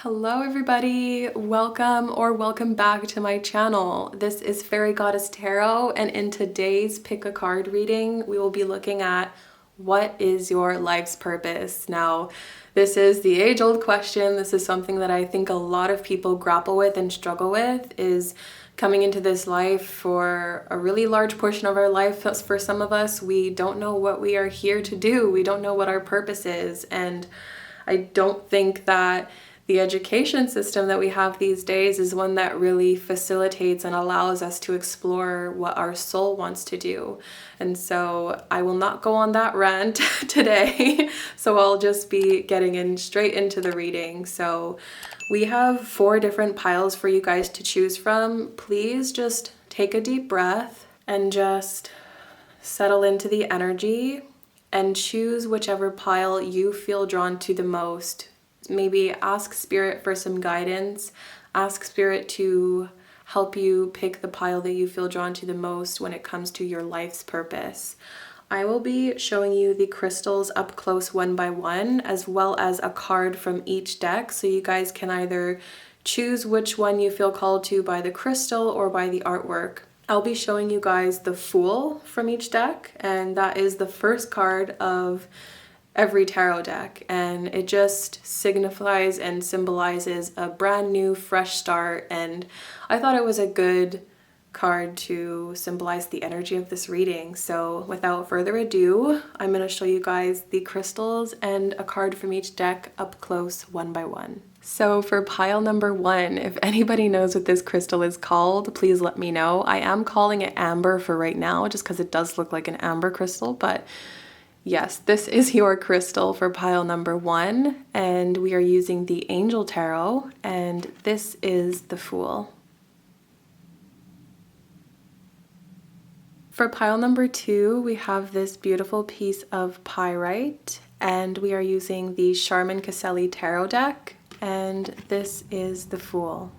Hello everybody, welcome back to my channel. This is Fairy Goddess Tarot, and in today's pick a card reading, we will be looking at what is your life's purpose. Now, this is the age-old question. This is something that I think a lot of people grapple with and struggle with, is coming into this life for a really large portion of our life. For some of us, we don't know what we are here to do. We don't know what our purpose is, and I don't think that the education system that we have these days is one that really facilitates and allows us to explore what our soul wants to do. And so I will not go on that rant today. So I'll just be getting in straight into the reading. So we have 4 different piles for you guys to choose from. Please just take a deep breath and just settle into the energy and choose whichever pile you feel drawn to the most. Maybe ask Spirit for some guidance. Ask Spirit to help you pick the pile that you feel drawn to the most when it comes to your life's purpose. I will be showing you the crystals up close one by one, as well as a card from each deck, so you guys can either choose which one you feel called to by the crystal or by the artwork. I'll be showing you guys the Fool from each deck, and that is the first card of every tarot deck, and it just signifies and symbolizes a brand new fresh start, and I thought it was a good card to symbolize the energy of this reading. So without further ado, I'm going to show you guys the crystals and a card from each deck up close one by one. So for pile number 1, if anybody knows what this crystal is called, please let me know. I am calling it amber for right now just because it does look like an amber crystal, but yes, this is your crystal for pile number 1, and we are using the Angel Tarot, and this is the Fool. For pile number 2, we have this beautiful piece of Pyrite, and we are using the Sharman-Caselli Tarot deck, and this is the Fool.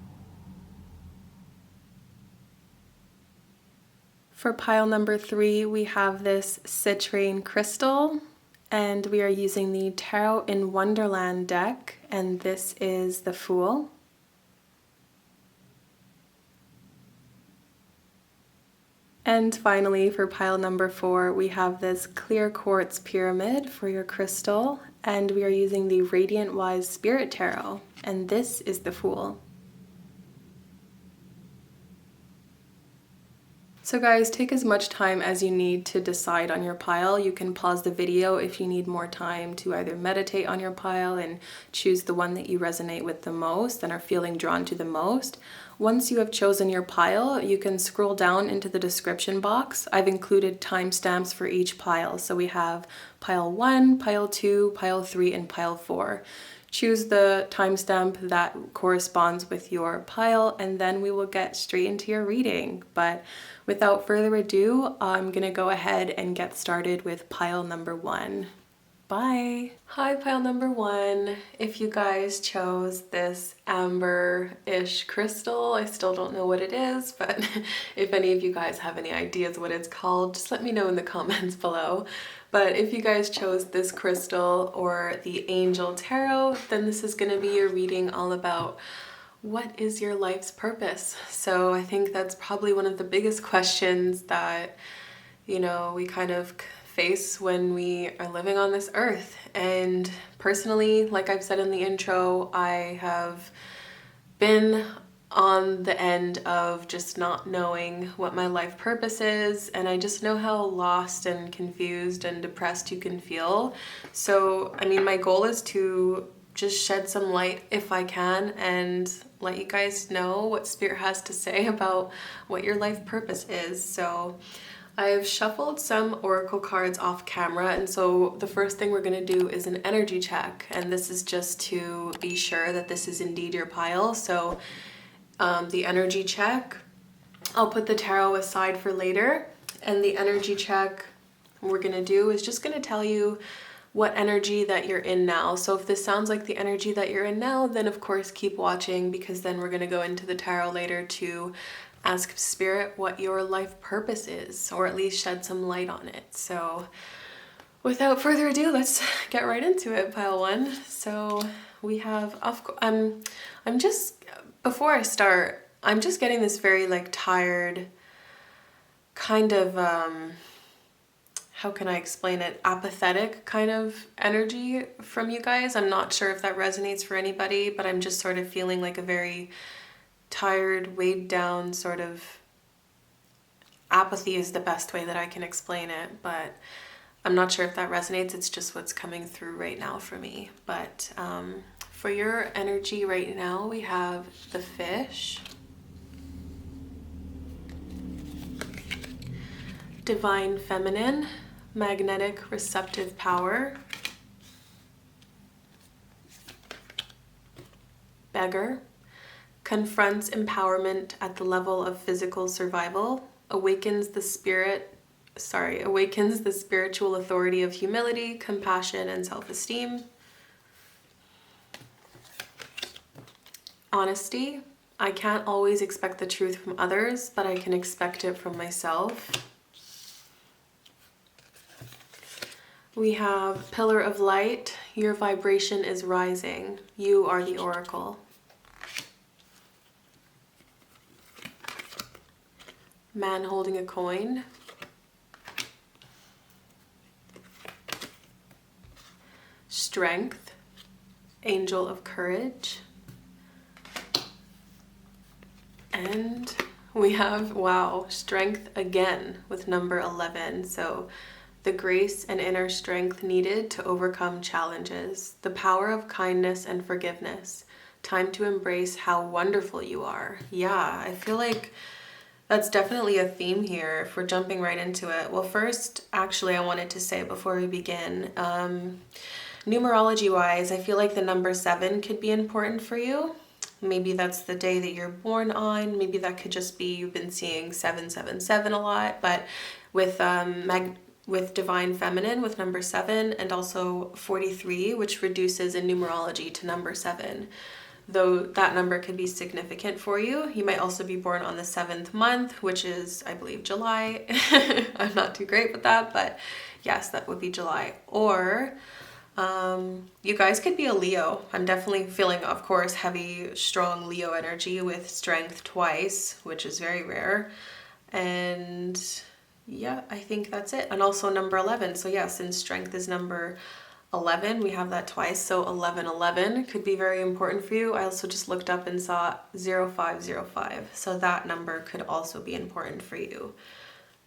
For pile number 3, we have this Citrine crystal, and we are using the Tarot in Wonderland deck, and this is the Fool. And finally, for pile number 4, we have this clear quartz pyramid for your crystal, and we are using the Radiant Wise Spirit Tarot, and this is the Fool. So guys, take as much time as you need to decide on your pile. You can pause the video if you need more time to either meditate on your pile and choose the one that you resonate with the most and are feeling drawn to the most. Once you have chosen your pile, you can scroll down into the description box. I've included timestamps for each pile. So we have pile 1, pile 2, pile 3, and pile 4. Choose the timestamp that corresponds with your pile, and then we will get straight into your reading. But without further ado, I'm gonna go ahead and get started with pile number 1. Bye! Hi, pile number 1. If you guys chose this amber-ish crystal, I still don't know what it is, but if any of you guys have any ideas what it's called, just let me know in the comments below. But if you guys chose this crystal or the Angel Tarot, then this is going to be your reading all about what is your life's purpose. So I think that's probably one of the biggest questions that, you know, we kind of face when we are living on this earth. And personally, like I've said in the intro, I have been on the end of just not knowing what my life purpose is, and I just know how lost and confused and depressed you can feel. So I mean, my goal is to just shed some light if I can and let you guys know what Spirit has to say about what your life purpose is. So I've shuffled some oracle cards off camera, and so the first thing we're going to do is an energy check, and this is just to be sure that this is indeed your pile. So the energy check, I'll put the tarot aside for later, and the energy check we're gonna do is just gonna tell you what energy that you're in now. So if this sounds like the energy that you're in now, then of course keep watching, because then we're gonna go into the tarot later to ask Spirit what your life purpose is, or at least shed some light on it. So without further ado, let's get right into it, pile 1. So we have, I'm just, before I start, I'm just getting this very like tired kind of, how can I explain it? Apathetic kind of energy from you guys. I'm not sure if that resonates for anybody, but I'm just sort of feeling like a very tired, weighed down sort of apathy is the best way that I can explain it, but I'm not sure if that resonates. It's just what's coming through right now for me. But for your energy right now, we have the Fish, Divine Feminine, Magnetic Receptive Power, Beggar, confronts empowerment at the level of physical survival, awakens the spiritual authority of humility, compassion, and self-esteem. Honesty, I can't always expect the truth from others, but I can expect it from myself. We have Pillar of Light, your vibration is rising. You are the oracle. Man holding a coin. Strength, Angel of Courage. And we have, wow, Strength again with number 11. So the grace and inner strength needed to overcome challenges, the power of kindness and forgiveness, time to embrace how wonderful you are. Yeah, I feel like that's definitely a theme here if we're jumping right into it. Well, first, actually, I wanted to say before we begin, numerology wise, I feel like the number 7 could be important for you. Maybe that's the day that you're born on. Maybe that could just be you've been seeing 777 a lot, but with Divine Feminine with number 7 and also 43, which reduces in numerology to number 7. Though that number could be significant for you. You might also be born on the 7th month, which is, I believe, July. I'm not too great with that, but yes, that would be July. Or you guys could be a Leo. I'm definitely feeling, of course, heavy, strong Leo energy with Strength twice, which is very rare. And yeah, I think that's it. And also number 11. So yeah, since Strength is number 11, we have that twice. So 1111 could be very important for you. I also just looked up and saw 0505. So that number could also be important for you.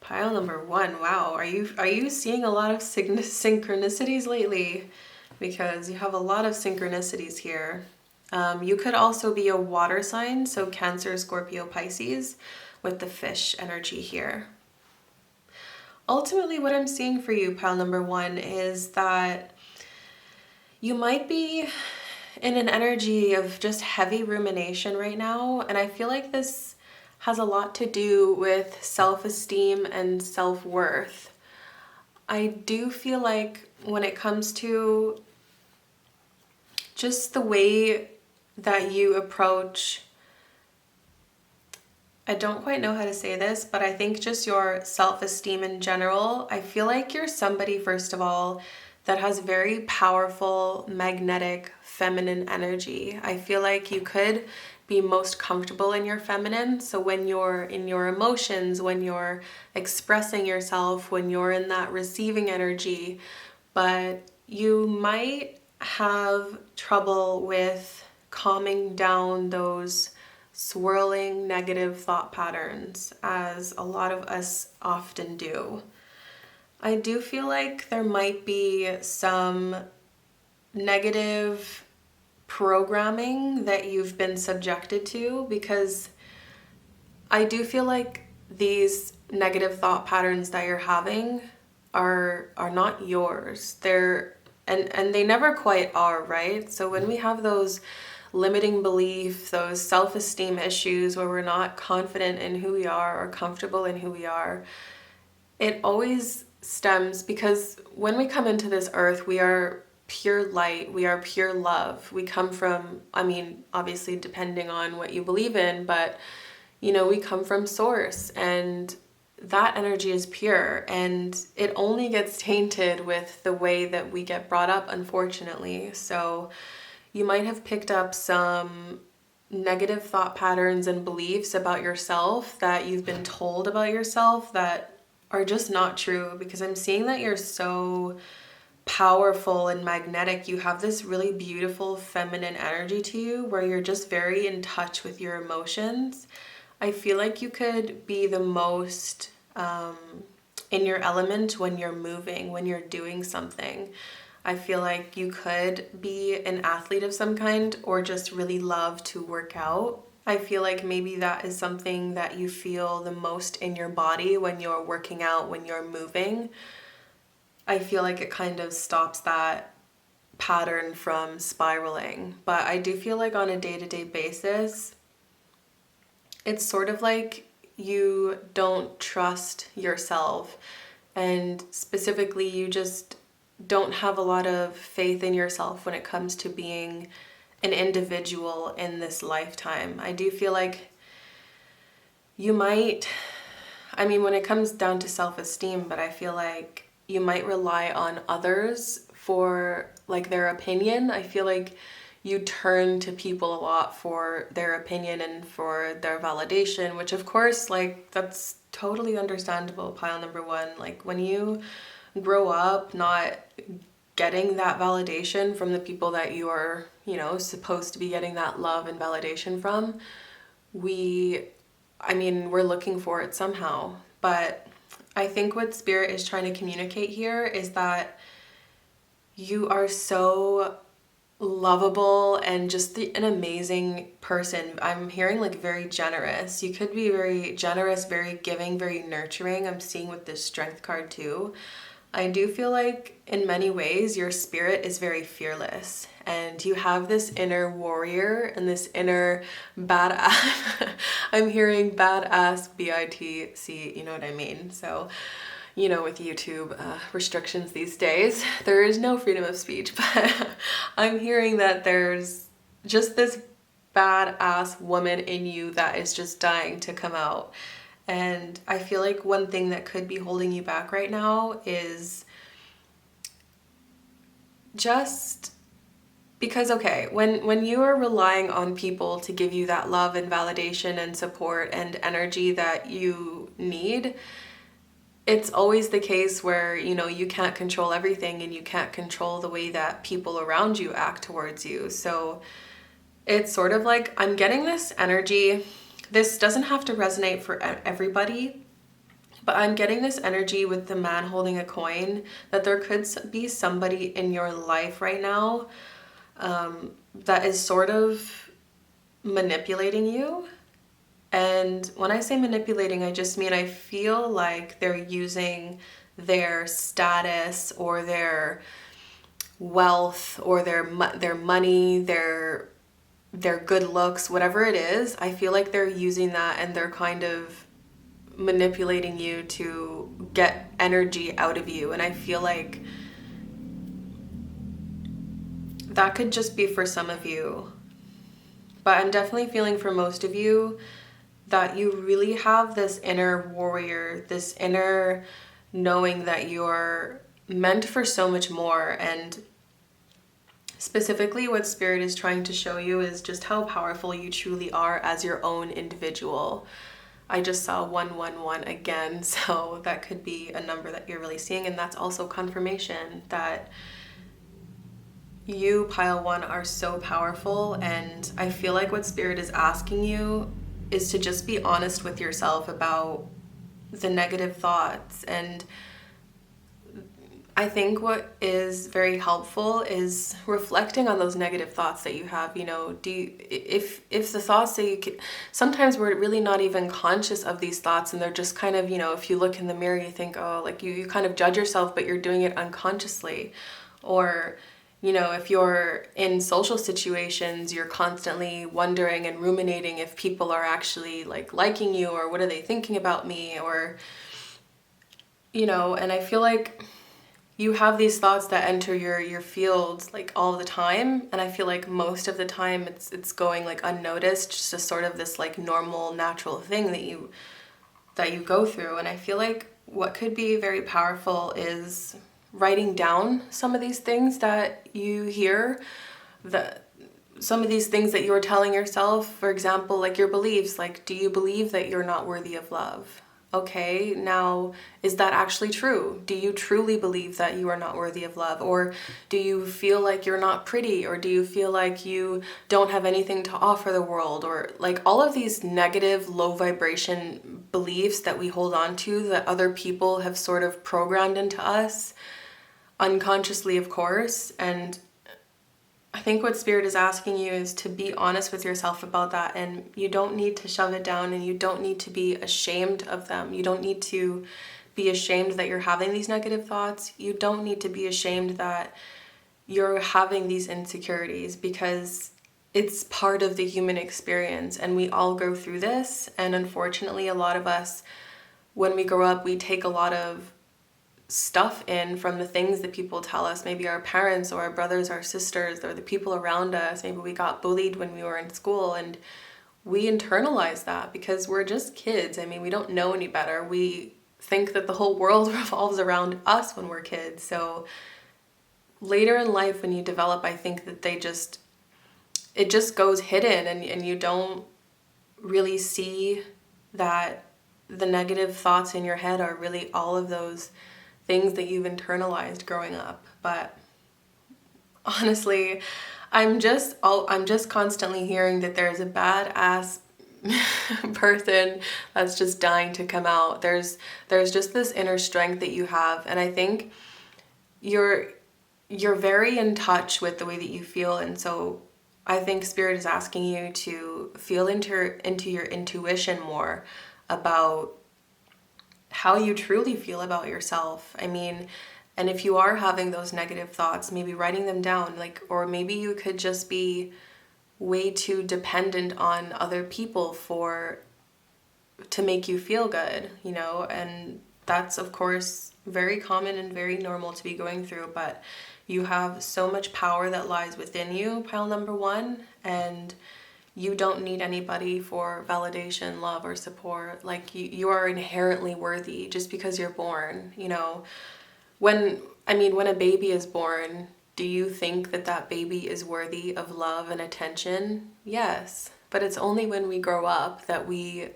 Pile number 1. Wow. Are you seeing a lot of synchronicities lately? Because you have a lot of synchronicities here. You could also be a water sign. So Cancer, Scorpio, Pisces with the Fish energy here. Ultimately, what I'm seeing for you, pile number 1, is that you might be in an energy of just heavy rumination right now. And I feel like this has a lot to do with self-esteem and self-worth. I do feel like when it comes to just the way that you approach, I don't quite know how to say this, but I think just your self-esteem in general, I feel like you're somebody, first of all, that has very powerful, magnetic, feminine energy. I feel like you could be most comfortable in your feminine. So when you're in your emotions, when you're expressing yourself, when you're in that receiving energy, but you might have trouble with calming down those swirling negative thought patterns, as a lot of us often do. I do feel like there might be some negative programming that you've been subjected to, because I do feel like these negative thought patterns that you're having are not yours. And they never quite are, right? So when we have those limiting beliefs, those self-esteem issues where we're not confident in who we are or comfortable in who we are, it always stems because when we come into this earth, we are pure light, we are pure love. We come from, I mean, obviously depending on what you believe in, but we come from source, and that energy is pure, and it only gets tainted with the way that we get brought up, unfortunately. So you might have picked up some negative thought patterns and beliefs about yourself that you've been told about yourself that are just not true, because I'm seeing that you're so powerful and magnetic. You have this really beautiful feminine energy to you where you're just very in touch with your emotions. I feel like you could be the most in your element when you're moving, when you're doing something. I feel like you could be an athlete of some kind or just really love to work out. I feel like maybe that is something that you feel the most in your body when you're working out, when you're moving. I feel like it kind of stops that pattern from spiraling. But I do feel like on a day-to-day basis, it's sort of like you don't trust yourself, and specifically you just don't have a lot of faith in yourself when it comes to being an individual in this lifetime. I do feel like you might, I mean, when it comes down to self-esteem, but I feel like you might rely on others for like their opinion. I feel like you turn to people a lot for their opinion and for their validation, which of course, like, that's totally understandable, pile number one. Like, when you grow up not getting that validation from the people that you are, you know, supposed to be getting that love and validation from, we're looking for it somehow. But I think what Spirit is trying to communicate here is that you are so lovable and just an amazing person. I'm hearing like very generous. You could be very generous, very giving, very nurturing. I'm seeing with this Strength card too. I do feel like in many ways your spirit is very fearless, and you have this inner warrior and this inner badass. I'm hearing badass, BITC, you know what I mean? So, you know, with YouTube restrictions these days, there is no freedom of speech, but I'm hearing that there's just this badass woman in you that is just dying to come out. And I feel like one thing that could be holding you back right now is just because, okay, when you are relying on people to give you that love and validation and support and energy that you need, it's always the case where, you know, you can't control everything and you can't control the way that people around you act towards you. So it's sort of like, I'm getting this energy. This doesn't have to resonate for everybody, but I'm getting this energy with the man holding a coin that there could be somebody in your life right now that is sort of manipulating you. And when I say manipulating, I just mean I feel like they're using their status or their wealth or their money, their good looks, whatever it is. I feel like they're using that and they're kind of manipulating you to get energy out of you. And I feel like that could just be for some of you. But I'm definitely feeling for most of you that you really have this inner warrior, this inner knowing that you're meant for so much more. And specifically what Spirit is trying to show you is just how powerful you truly are as your own individual. I just saw 111 again, so that could be a number that you're really seeing, and that's also confirmation that you, pile one, are so powerful. And I feel like what Spirit is asking you is to just be honest with yourself about the negative thoughts. And I think what is very helpful is reflecting on those negative thoughts that you have. You know, if the thoughts that you can, sometimes we're really not even conscious of these thoughts, and they're just kind of, you know, if you look in the mirror, you think, oh, like you kind of judge yourself, but you're doing it unconsciously. Or, you know, if you're in social situations, you're constantly wondering and ruminating if people are actually like liking you, or what are they thinking about me, or, you know. And I feel like you have these thoughts that enter your field like all the time, and I feel like most of the time it's going like unnoticed, just as sort of this like normal, natural thing that you go through. And I feel like what could be very powerful is writing down some of these things that you hear, that some of these things that you are telling yourself, for example, like your beliefs, like, do you believe that you're not worthy of love? Okay, now, is that actually true? Do you truly believe that you are not worthy of love? Or do you feel like you're not pretty? Or do you feel like you don't have anything to offer the world? Or like all of these negative, low vibration beliefs that we hold on to that other people have sort of programmed into us, unconsciously, of course. And I think what Spirit is asking you is to be honest with yourself about that, and you don't need to shove it down, and you don't need to be ashamed of them. You don't need to be ashamed that you're having these negative thoughts. You don't need to be ashamed that you're having these insecurities, because it's part of the human experience, and we all go through this. And unfortunately, a lot of us, when we grow up, we take a lot of stuff in from the things that people tell us, maybe our parents or our brothers, our sisters, or the people around us. Maybe we got bullied when we were in school, and we internalize that because we're just kids. I mean, we don't know any better. We think that the whole world revolves around us when we're kids. So later in life, when you develop, I think that it just goes hidden, and you don't really see that the negative thoughts in your head are really all of those things that you've internalized growing up. But honestly, I'm just constantly hearing that there's a badass person that's just dying to come out. There's just this inner strength that you have, and I think you're very in touch with the way that you feel. And so I think Spirit is asking you to feel into your intuition more about how you truly feel about yourself. I mean, and if you are having those negative thoughts, maybe writing them down, like, or maybe you could just be way too dependent on other people to make you feel good, you know, and that's of course very common and very normal to be going through. But you have so much power that lies within you, pile number one, and you don't need anybody for validation, love, or support. Like, you are inherently worthy just because you're born, you know. When a baby is born, do you think that that baby is worthy of love and attention? Yes. But it's only when we grow up that we,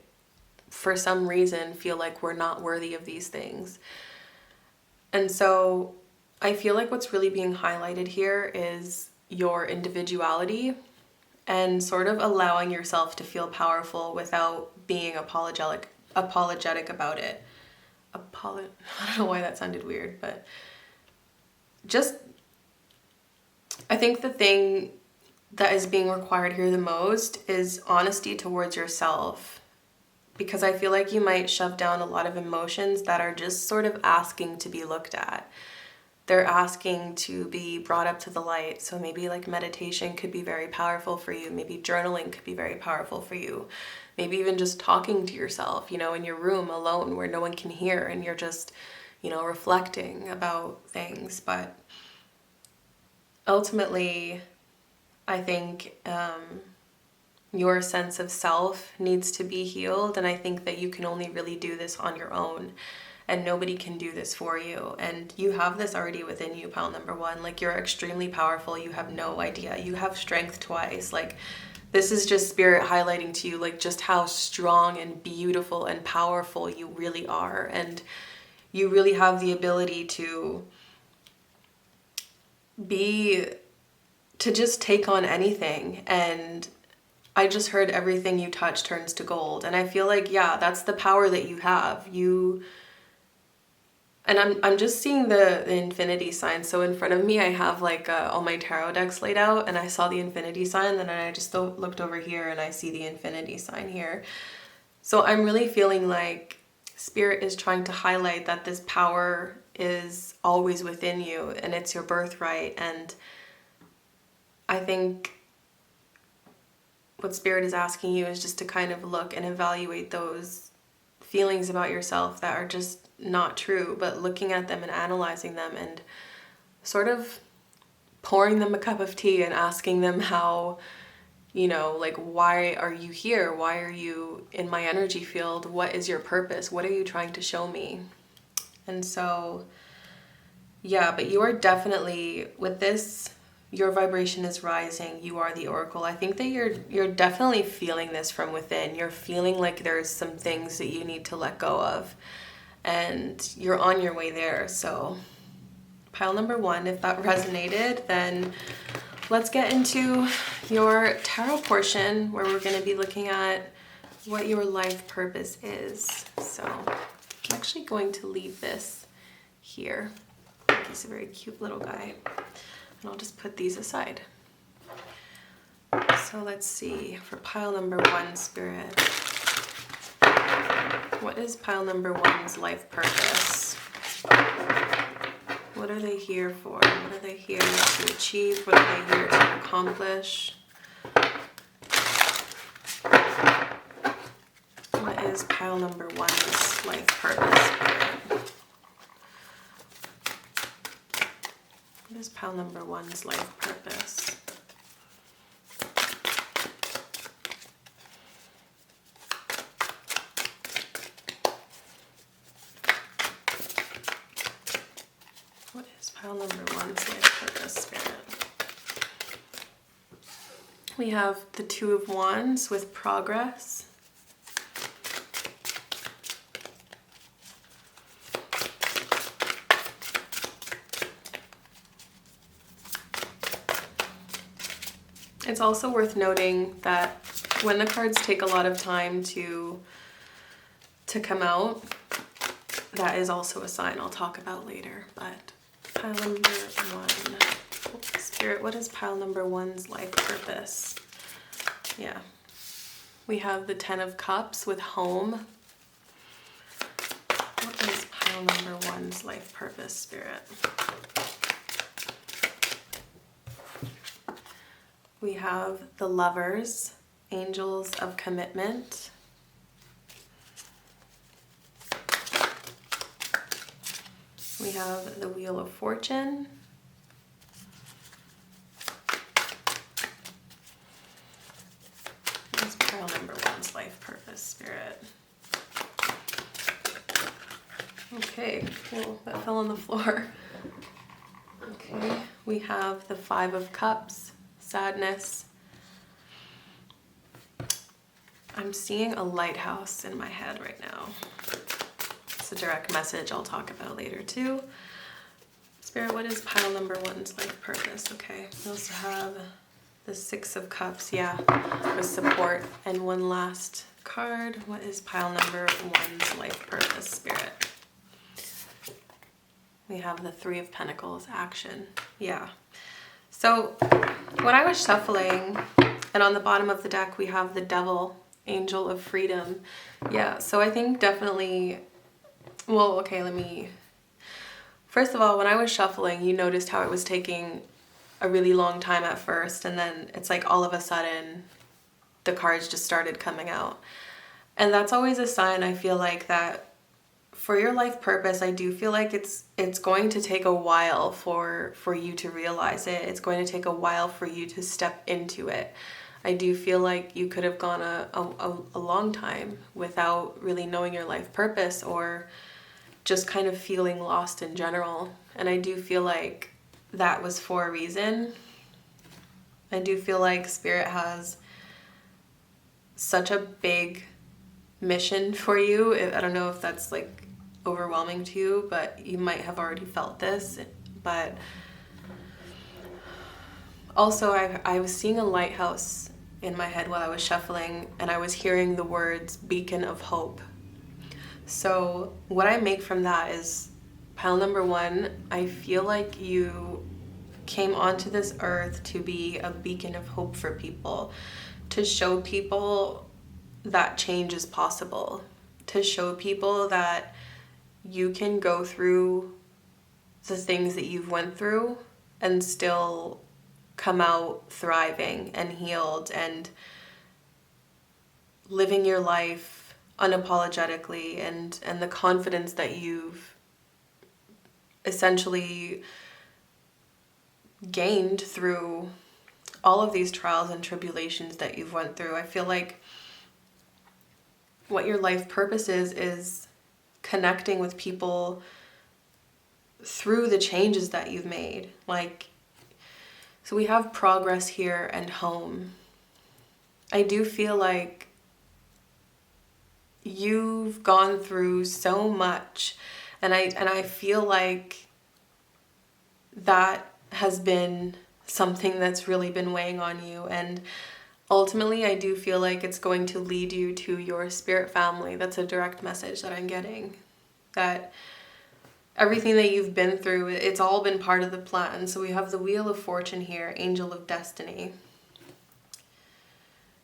for some reason, feel like we're not worthy of these things. And so I feel like what's really being highlighted here is your individuality, and sort of allowing yourself to feel powerful without being apologetic about it. I don't know why that sounded weird, but just, I think the thing that is being required here the most is honesty towards yourself, because I feel like you might shove down a lot of emotions that are just sort of asking to be looked at. They're asking to be brought up to the light. So maybe like meditation could be very powerful for you. Maybe journaling could be very powerful for you. Maybe even just talking to yourself, you know, in your room alone where no one can hear, and you're just, you know, reflecting about things. But ultimately, I think your sense of self needs to be healed. And I think that you can only really do this on your own. And nobody can do this for you. And you have this already within you, pile number one. Like, you're extremely powerful. You have no idea. You have strength twice. Like, this is just Spirit highlighting to you, like, just how strong and beautiful and powerful you really are. And you really have the ability to just take on anything. And I just heard everything you touch turns to gold. And I feel like, yeah, that's the power that you have. And I'm just seeing the infinity sign. So in front of me, I have like all my tarot decks laid out, and I saw the infinity sign. Then I just looked over here and I see the infinity sign here. So I'm really feeling like Spirit is trying to highlight that this power is always within you, and it's your birthright. And I think what Spirit is asking you is just to kind of look and evaluate those feelings about yourself that are just not true, but looking at them and analyzing them and sort of pouring them a cup of tea and asking them how, you know, like, why are you here? Why are you in my energy field? What is your purpose? What are you trying to show me? And so, yeah, but you are definitely, with this your vibration is rising. You are the oracle. I think that you're definitely feeling this from within. You're feeling like there's some things that you need to let go of, and you're on your way there. So pile number 1, if that resonated, then let's get into your tarot portion where we're going to be looking at what your life purpose is. So I'm actually going to leave this here. He's a very cute little guy. And I'll just put these aside. So let's see, for pile number 1, Spirit. What is pile number 1's life purpose? What are they here for? What are they here to achieve? What are they here to accomplish? What is pile number 1's life purpose, Spirit? What is pile number 1's life purpose? What is pile number 1's life purpose, Spirit? We have the 2 of Wands with progress. It's also worth noting that when the cards take a lot of time to come out, that is also a sign I'll talk about later. But pile number 1, Spirit, what is pile number 1's life purpose? Yeah, we have the 10 of Cups with home. What is pile number 1's life purpose, Spirit? We have the Lovers, Angels of Commitment. We have the Wheel of Fortune. What's pile number 1's life purpose, Spirit? Okay, well, that fell on the floor. Okay, we have the 5 of Cups. Sadness. I'm seeing a lighthouse in my head right now. It's a direct message I'll talk about later too. Spirit, what is pile number 1's life purpose? Okay, we also have the 6 of Cups, yeah, with support. And one last card. What is pile number 1's life purpose, Spirit? We have the 3 of Pentacles, action. Yeah. So when I was shuffling, and on the bottom of the deck we have the Devil, Angel of Freedom. Yeah, so I think definitely, well, okay, first of all, when I was shuffling, you noticed how it was taking a really long time at first, and then it's like all of a sudden the cards just started coming out. And that's always a sign, I feel like, that for your life purpose, I do feel like it's going to take a while for you to realize it. It's going to take a while for you to step into it. I do feel like you could have gone a long time without really knowing your life purpose, or just kind of feeling lost in general. And I do feel like that was for a reason. I do feel like Spirit has such a big mission for you. I don't know if that's like overwhelming to you, but you might have already felt this. But also I was seeing a lighthouse in my head while I was shuffling, and I was hearing the words beacon of hope. So what I make from that is pile number 1, I feel like you came onto this earth to be a beacon of hope for people, to show people that change is possible, to show people that you can go through the things that you've went through and still come out thriving and healed and living your life unapologetically, and the confidence that you've essentially gained through all of these trials and tribulations that you've went through. I feel like what your life purpose is connecting with people through the changes that you've made. Like, So we have progress here and home. I do feel like you've gone through so much, and I feel like that has been something that's really been weighing on you, and ultimately I do feel like it's going to lead you to your spirit family. That's a direct message that I'm getting, that everything that you've been through, it's all been part of the plan. So we have the Wheel of Fortune here, Angel of Destiny.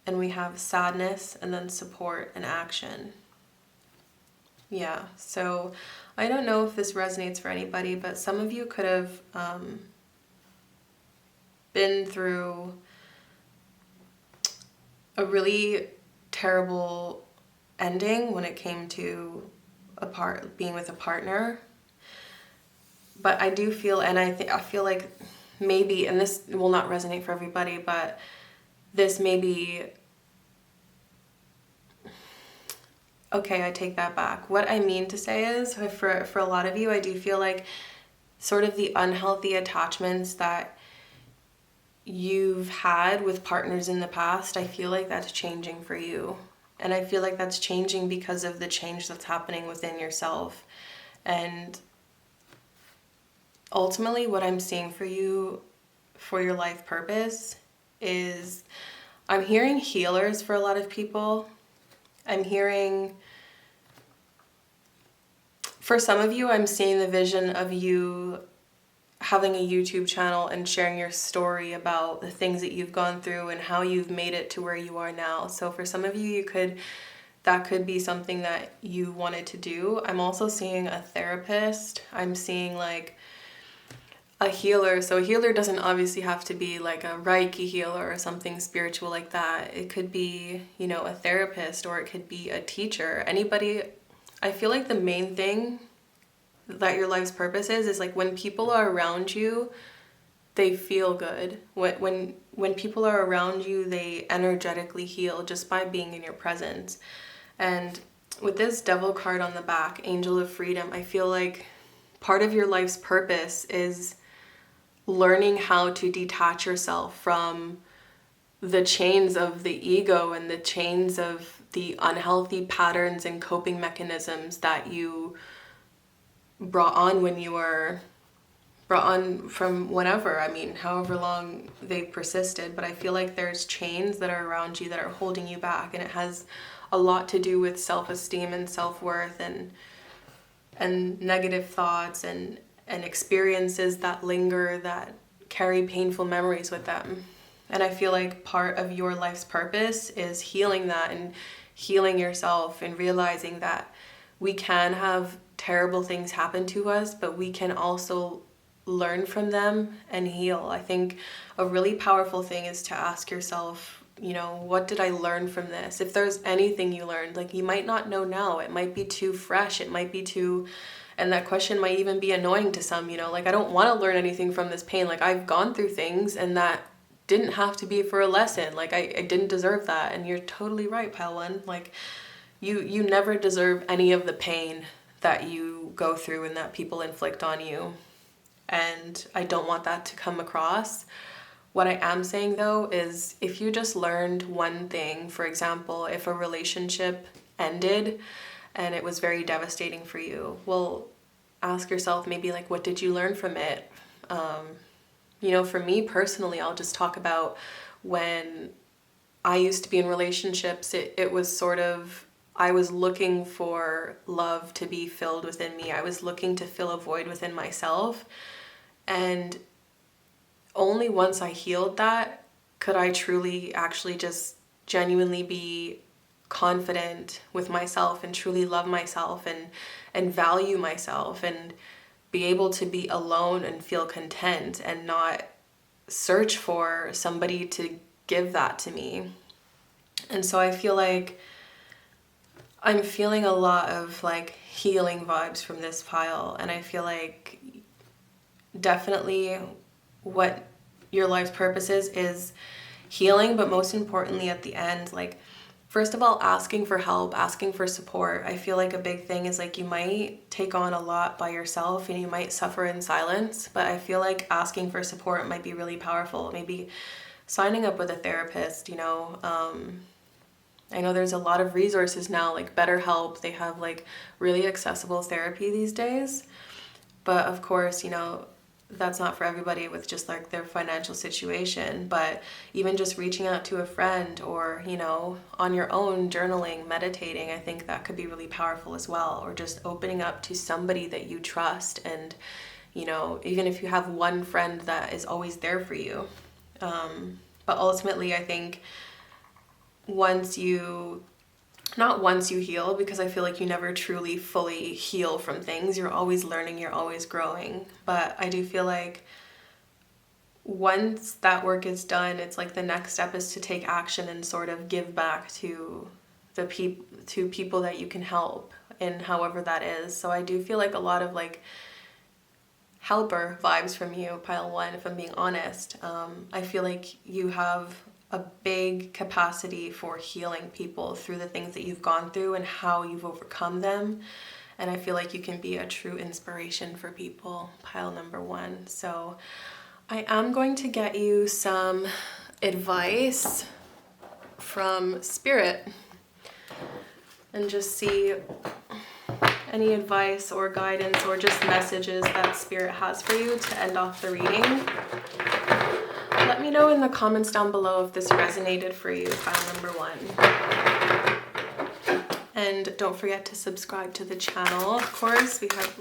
And we have sadness and then support and action. Yeah, so I don't know if this resonates for anybody, but some of you could have been through a really terrible ending when it came to being with a partner. But I do feel, and I feel like maybe, and this will not resonate for everybody, but this may be, okay, I take that back. What I mean to say is, for a lot of you, I do feel like sort of the unhealthy attachments that you've had with partners in the past, I feel like that's changing for you. And I feel like that's changing because of the change that's happening within yourself. And ultimately, what I'm seeing for you, for your life purpose, is I'm hearing healers for a lot of people. I'm hearing, for some of you, I'm seeing the vision of you having a YouTube channel and sharing your story about the things that you've gone through and how you've made it to where you are now. So for some of you, that could be something that you wanted to do. I'm also seeing a therapist. I'm seeing like a healer. So a healer doesn't obviously have to be like a Reiki healer or something spiritual like that. It could be, a therapist, or it could be a teacher. Anybody. I feel like the main thing that your life's purpose is like when people are around you, they feel good. When people are around you, they energetically heal just by being in your presence. And with this Devil card on the back, Angel of Freedom, I feel like part of your life's purpose is learning how to detach yourself from the chains of the ego and the chains of the unhealthy patterns and coping mechanisms that you brought on when you were brought on from whenever, however long they persisted. But I feel like there's chains that are around you that are holding you back, and it has a lot to do with self-esteem and self-worth and negative thoughts and experiences that linger, that carry painful memories with them. And I feel like part of your life's purpose is healing that and healing yourself and realizing that we can have terrible things happen to us, but we can also learn from them and heal. I think a really powerful thing is to ask yourself, what did I learn from this? If there's anything you learned, like you might not know now, it might be too fresh, it might be too, and that question might even be annoying to some, like I don't want to learn anything from this pain. Like I've gone through things and that didn't have to be for a lesson. Like I didn't deserve that. And you're totally right, Pile One. Like you never deserve any of the pain that you go through and that people inflict on you. And I don't want that to come across. What I am saying though is if you just learned one thing, for example, if a relationship ended and it was very devastating for you, well, ask yourself maybe like, what did you learn from it? For me personally, I'll just talk about when I used to be in relationships, it was sort of, I was looking for love to be filled within me. I was looking to fill a void within myself. And only once I healed that could I truly actually just genuinely be confident with myself and truly love myself and value myself and be able to be alone and feel content and not search for somebody to give that to me. And so I feel like I'm feeling a lot of like healing vibes from this pile, and I feel like definitely what your life's purpose is healing, but most importantly at the end, like First of all, asking for help, asking for support. I feel like a big thing is like you might take on a lot by yourself and you might suffer in silence, but I feel like asking for support might be really powerful. Maybe signing up with a therapist, you know. I know there's a lot of resources now, like BetterHelp. They have like really accessible therapy these days. But of course, you know, that's not for everybody with just like their financial situation, but even just reaching out to a friend or, you know, on your own, journaling, meditating, I think that could be really powerful as well. Or just opening up to somebody that you trust, and, you know, even if you have one friend that is always there for you. But ultimately, I think not once you heal, because I feel like you never truly fully heal from things. You're always learning, you're always growing. But I do feel like once that work is done, it's like the next step is to take action and sort of give back to the people that you can help in however that is. So I do feel like a lot of like helper vibes from you, pile 1, if I'm being honest. I feel like you have a big capacity for healing people through the things that you've gone through and how you've overcome them. And I feel like you can be a true inspiration for people, pile number 1. So I am going to get you some advice from Spirit and just see any advice or guidance or just messages that Spirit has for you to end off the reading. Let me know in the comments down below if this resonated for you, pile number 1. And don't forget to subscribe to the channel. Of course, we have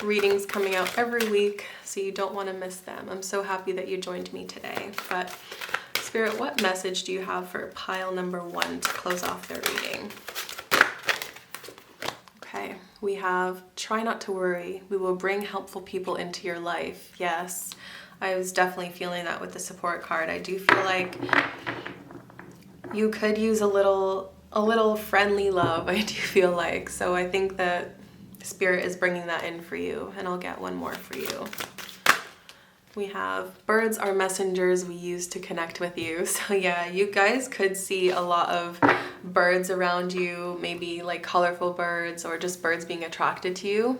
readings coming out every week, so you don't want to miss them. I'm so happy that you joined me today. But Spirit, what message do you have for pile number 1 to close off their reading? Okay, we have try not to worry. We will bring helpful people into your life. Yes. I was definitely feeling that with the support card. I do feel like you could use a little friendly love, I do feel like. So I think that Spirit is bringing that in for you, and I'll get one more for you. We have birds are messengers we use to connect with you. So yeah, you guys could see a lot of birds around you, maybe like colorful birds or just birds being attracted to you.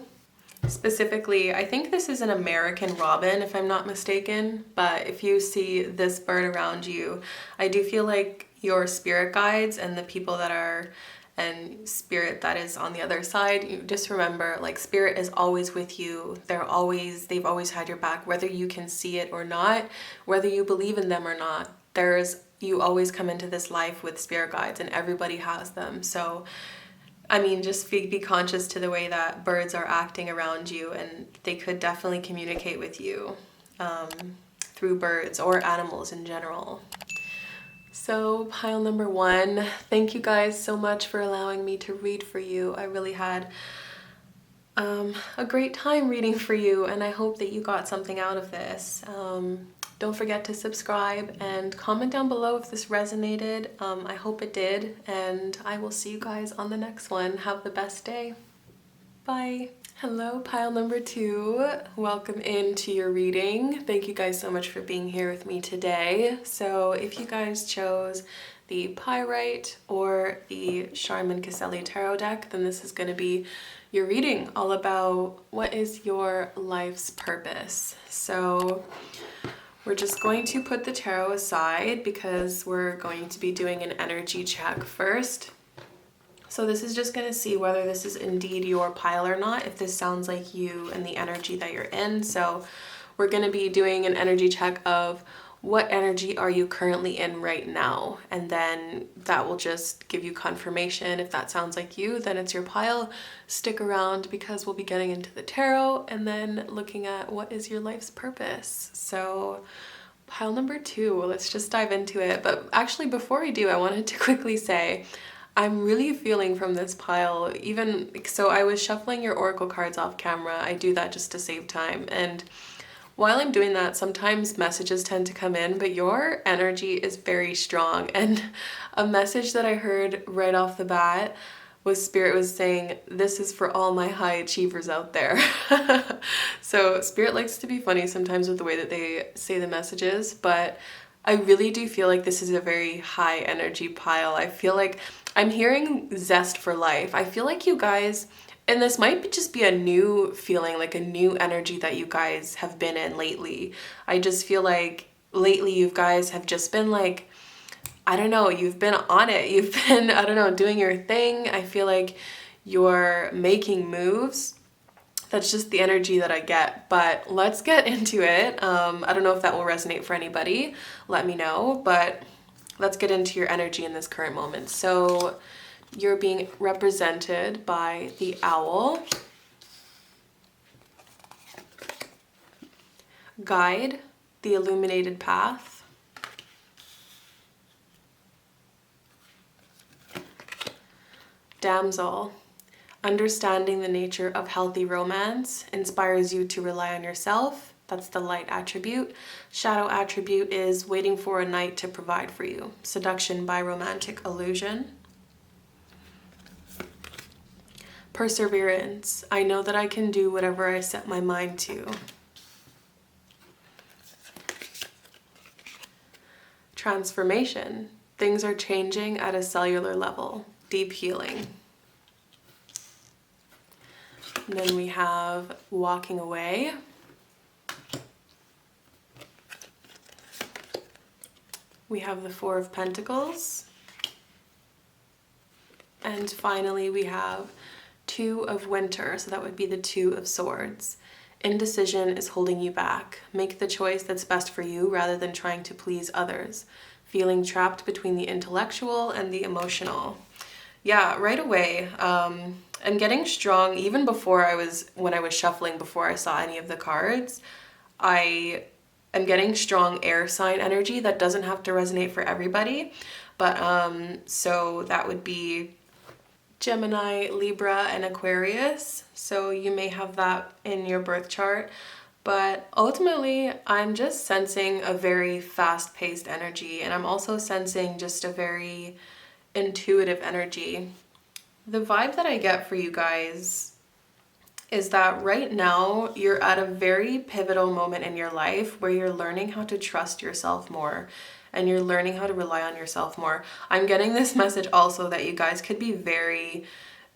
Specifically, I think this is an American robin, if I'm not mistaken, but if you see this bird around you, I do feel like your spirit guides and the people that are, and Spirit that is on the other side, you just remember, like, Spirit is always with you. They've always had your back, whether you can see it or not, whether you believe in them or not. You always come into this life with spirit guides, and everybody has them. So I mean, just be conscious to the way that birds are acting around you, and they could definitely communicate with you through birds or animals in general. So pile number 1, thank you guys so much for allowing me to read for you. I really had a great time reading for you, and I hope that you got something out of this. Don't forget to subscribe and comment down below if this resonated. I hope it did, and I will see you guys on the next one. Have the best day. Bye. Hello, pile number 2. Welcome into your reading. Thank you guys so much for being here with me today. So if you guys chose the Pyrite or the Sharman-Caselli tarot deck, then this is going to be your reading all about what is your life's purpose. So we're just going to put the tarot aside because we're going to be doing an energy check first. So this is just going to see whether this is indeed your pile or not, if this sounds like you and the energy that you're in. So we're going to be doing an energy check of what energy are you currently in right now, and then that will just give you confirmation. If that sounds like you, then it's your pile. Stick around because we'll be getting into the tarot and then looking at what is your life's purpose. So pile number 2, let's just dive into it. But actually, before we do, I wanted to quickly say I'm really feeling from this pile. So I was shuffling your oracle cards off camera. I do that just to save time, and while I'm doing that, sometimes messages tend to come in, but your energy is very strong. And a message that I heard right off the bat was Spirit was saying, this is for all my high achievers out there. So Spirit likes to be funny sometimes with the way that they say the messages, but I really do feel like this is a very high energy pile. I feel like I'm hearing zest for life. I feel like you guys, and this might just be a new feeling, like a new energy that you guys have been in lately. I just feel like lately you guys have just been like, I don't know, you've been on it. You've been, I don't know, doing your thing. I feel like you're making moves. That's just the energy that I get, but let's get into it. I don't know if that will resonate for anybody. Let me know, but let's get into your energy in this current moment. So you're being represented by the owl, guide, the illuminated path, damsel. Understanding the nature of healthy romance inspires you to rely on yourself. That's the light attribute. Shadow attribute is waiting for a knight to provide for you. Seduction by romantic illusion. Perseverance. I know that I can do whatever I set my mind to. Transformation. Things are changing at a cellular level. Deep healing. And then we have walking away. We have the Four of Pentacles. And finally we have Two of Winter, so that would be the Two of Swords. Indecision is holding you back. Make the choice that's best for you rather than trying to please others. Feeling trapped between the intellectual and the emotional. Yeah, right away, I'm getting strong, even before when I was shuffling, before I saw any of the cards, I am getting strong air sign energy. That doesn't have to resonate for everybody, but so that would be Gemini, Libra, and Aquarius. So you may have that in your birth chart, but ultimately I'm just sensing a very fast-paced energy, and I'm also sensing just a very intuitive energy. The vibe that I get for you guys is that right now you're at a very pivotal moment in your life where you're learning how to trust yourself more and you're learning how to rely on yourself more. I'm getting this message also that you guys could be very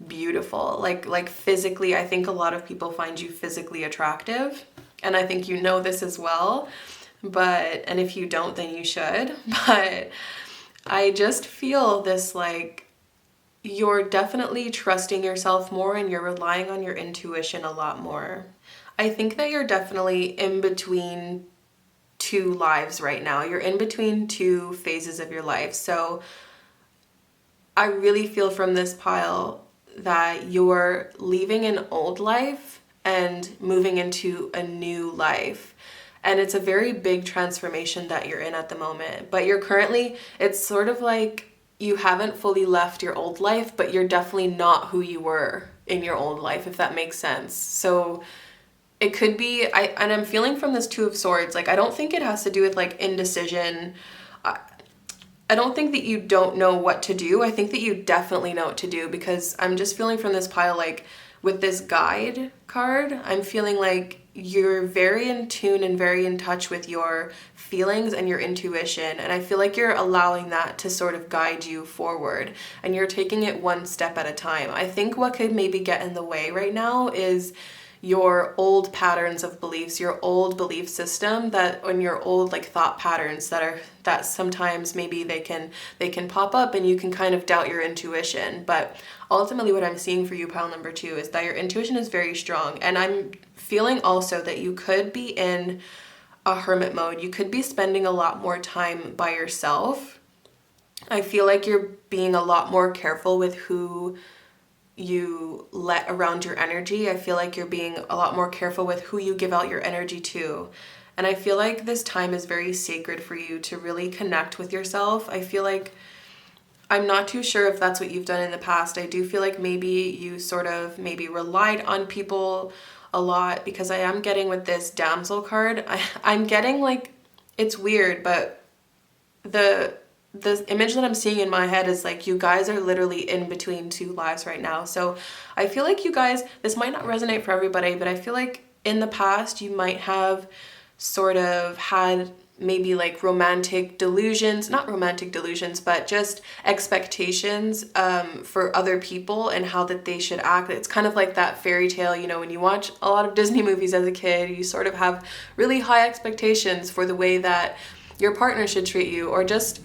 beautiful, like physically. I think a lot of people find you physically attractive, and I think you know this as well, and if you don't, then you should. But I just feel this, like, you're definitely trusting yourself more and you're relying on your intuition a lot more. I think that you're definitely in between two lives right now. You're in between two phases of your life. So I really feel from this pile that you're leaving an old life and moving into a new life. And it's a very big transformation that you're in at the moment. But you're currently, it's sort of like you haven't fully left your old life, but you're definitely not who you were in your old life, if that makes sense. So it could be, and I'm feeling from this Two of Swords, like, I don't think it has to do with like indecision. I don't think that you don't know what to do. I think that you definitely know what to do, because I'm just feeling from this pile, like with this guide card, I'm feeling like you're very in tune and very in touch with your feelings and your intuition. And I feel like you're allowing that to sort of guide you forward, and you're taking it one step at a time. I think what could maybe get in the way right now is your old patterns of beliefs, your old belief system, and your old like thought patterns that sometimes maybe they can pop up and you can kind of doubt your intuition. But ultimately what I'm seeing for you, pile number 2, is that your intuition is very strong. And I'm feeling also that you could be in a hermit mode. You could be spending a lot more time by yourself. I feel like you're being a lot more careful with who you let around your energy. I feel like you're being a lot more careful with who you give out your energy to. And I feel like this time is very sacred for you to really connect with yourself. I feel like, I'm not too sure if that's what you've done in the past. I do feel like maybe you sort of maybe relied on people a lot, because I am getting with this damsel card, I'm getting like, it's weird, but the image that I'm seeing in my head is like you guys are literally in between two lives right now. So I feel like you guys, this might not resonate for everybody, but I feel like in the past you might have sort of had maybe like romantic delusions, not romantic delusions, but just expectations for other people and how that they should act. It's kind of like that fairy tale, you know, when you watch a lot of Disney movies as a kid, you sort of have really high expectations for the way that your partner should treat you, or just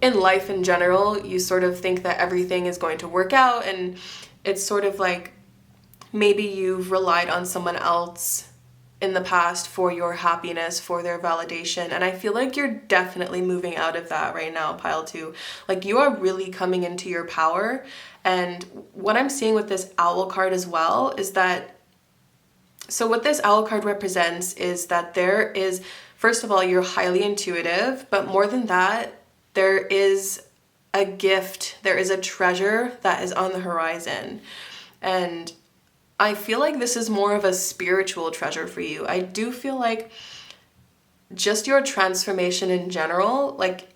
in life in general, you sort of think that everything is going to work out, and it's sort of like maybe you've relied on someone else in the past for your happiness, for their validation. And I feel like you're definitely moving out of that right now, pile 2. Like, you are really coming into your power. And what I'm seeing with this owl card as well is that, so what this owl card represents is that there is, first of all, you're highly intuitive, but more than that, there is a gift, there is a treasure that is on the horizon. And I feel like this is more of a spiritual treasure for you. I do feel like just your transformation in general, like,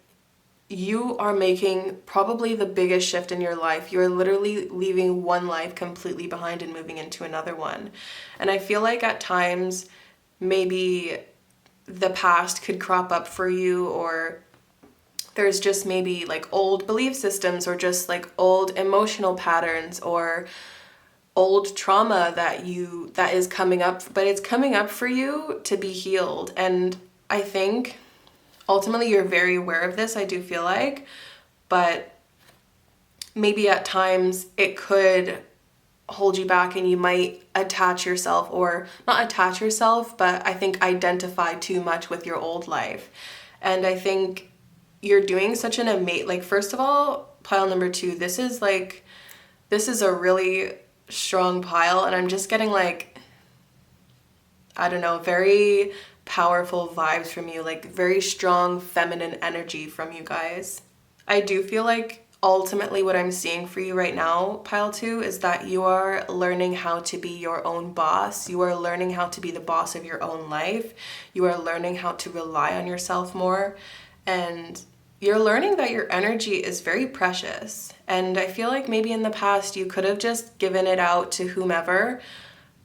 you are making probably the biggest shift in your life. You're literally leaving one life completely behind and moving into another one. And I feel like at times maybe the past could crop up for you, or there's just maybe like old belief systems, or just like old emotional patterns, or old trauma that is coming up, but it's coming up for you to be healed. And I think ultimately you're very aware of this, I do feel like, but maybe at times it could hold you back, and you might attach yourself, or not attach yourself, but I think identify too much with your old life. And I think you're doing such an amazing, like, first of all, pile number 2, this is a really strong pile, and I'm just getting like, I don't know, very powerful vibes from you, like very strong feminine energy from you guys. I do feel like ultimately what I'm seeing for you right now, pile 2, is that you are learning how to be your own boss. You are learning how to be the boss of your own life. You are learning how to rely on yourself more, and you're learning that your energy is very precious. And I feel like maybe in the past you could have just given it out to whomever,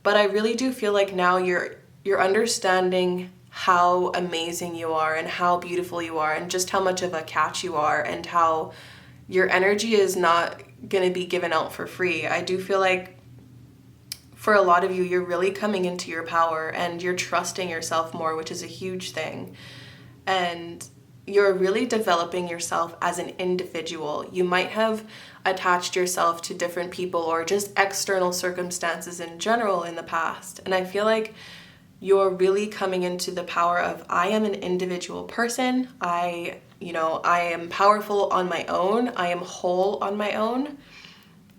but I really do feel like now you're understanding how amazing you are, and how beautiful you are, and just how much of a catch you are, and how your energy is not going to be given out for free. I do feel like for a lot of you, you're really coming into your power, and you're trusting yourself more, which is a huge thing. And you're really developing yourself as an individual. You might have attached yourself to different people, or just external circumstances in general in the past. And I feel like you're really coming into the power of, I am an individual person. I am powerful on my own. I am whole on my own.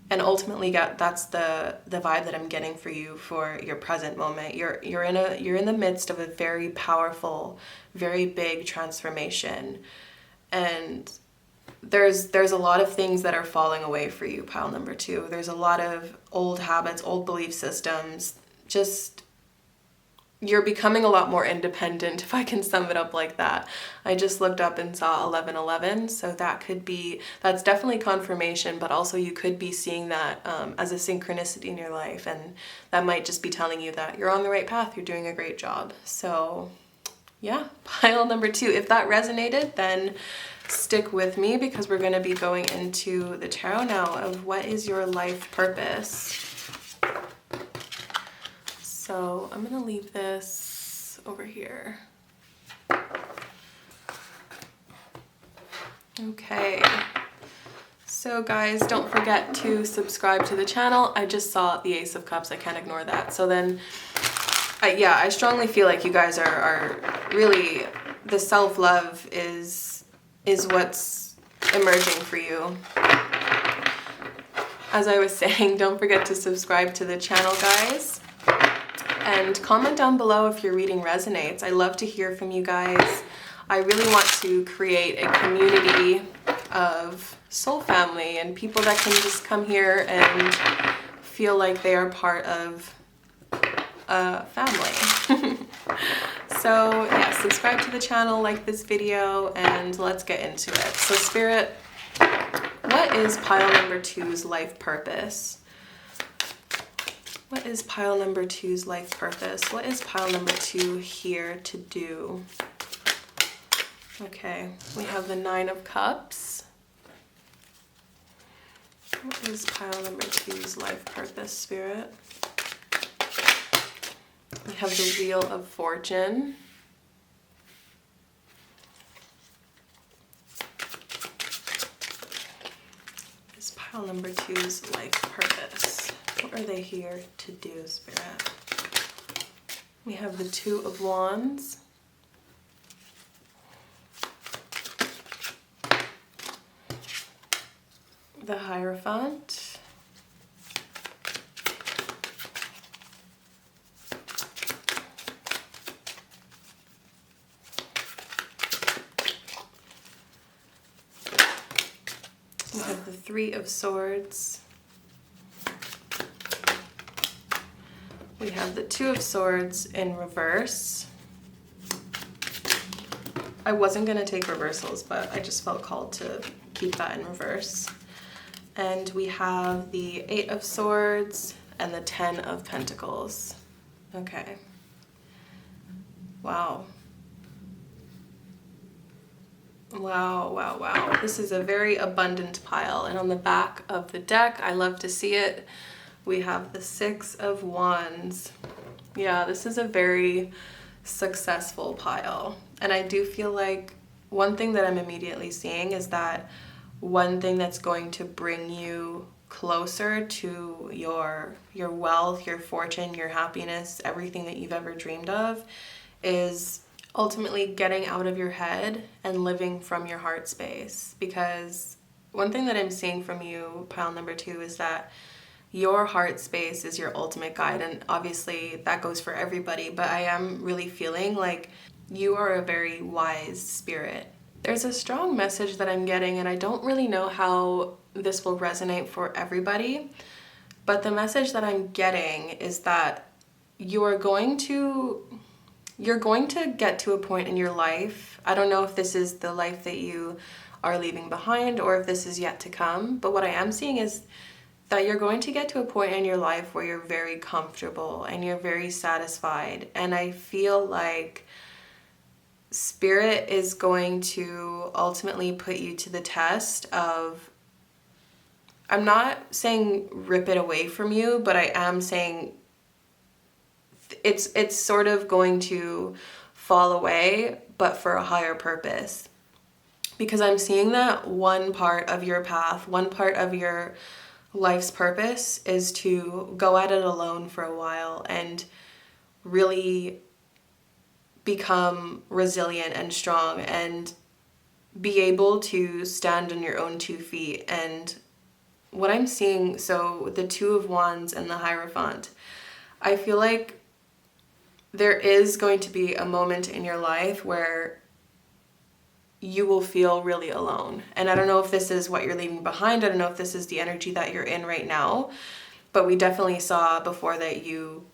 And ultimately, that's the vibe that I'm getting for you for your present moment. You're in the midst of a very powerful, very big transformation, and there's a lot of things that are falling away for you, pile number 2. There's a lot of old habits, old belief systems. Just, you're becoming a lot more independent, if I can sum it up like that. I just looked up and saw 1111, so that's definitely confirmation, but also you could be seeing that as a synchronicity in your life, and that might just be telling you that you're on the right path, you're doing a great job. So yeah, pile number 2. If that resonated, then stick with me, because we're going to be going into the tarot now of what is your life purpose. So I'm going to leave this over here. Okay. So guys, don't forget to subscribe to the channel. I just saw the Ace of Cups. I can't ignore that. So then, I strongly feel like you guys are really, the self-love is what's emerging for you. As I was saying, don't forget to subscribe to the channel, guys. And comment down below if your reading resonates. I love to hear from you guys. I really want to create a community of soul family and people that can just come here and feel like they are part of a family. So yeah, subscribe to the channel, like this video, and let's get into it. So Spirit, what is pile number 2's life purpose? What is pile number 2's life purpose? What is pile number 2 here to do? Okay, we have the 9 of Cups. What is pile number 2's life purpose, Spirit? We have the Wheel of Fortune. What is pile number 2's life purpose? What are they here to do, Spirit? We have the 2 of Wands. The Hierophant. We have the 3 of Swords. We have the 2 of Swords in reverse. I wasn't going to take reversals, but I just felt called to keep that in reverse. And we have the 8 of Swords and the 10 of Pentacles. Okay. Wow. Wow, wow, wow. This is a very abundant pile. And on the back of the deck, I love to see it, we have the 6 of Wands. Yeah, this is a very successful pile. And I do feel like one thing that I'm immediately seeing is that one thing that's going to bring you closer to your wealth, your fortune, your happiness, everything that you've ever dreamed of is ultimately getting out of your head and living from your heart space. Because one thing that I'm seeing from you, pile number 2, is that your heart space is your ultimate guide. And obviously that goes for everybody, but I am really feeling like you are a very wise spirit. There's a strong message that I'm getting, and I don't really know how this will resonate for everybody, but the message that I'm getting is that you're going to get to a point in your life. I don't know if this is the life that you are leaving behind or if this is yet to come, but what I am seeing is that you're going to get to a point in your life where you're very comfortable and you're very satisfied. And I feel like Spirit is going to ultimately put you to the test of, I'm not saying rip it away from you, but I am saying it's sort of going to fall away, but for a higher purpose. Because I'm seeing that one part of your path, one part of your life's purpose is to go at it alone for a while and really become resilient and strong and be able to stand on your own 2 feet. And what I'm seeing, so the 2 of Wands and the Hierophant, I feel like there is going to be a moment in your life where you will feel really alone. And I don't know if this is what you're leaving behind. I don't know if this is the energy that you're in right now, but we definitely saw before that you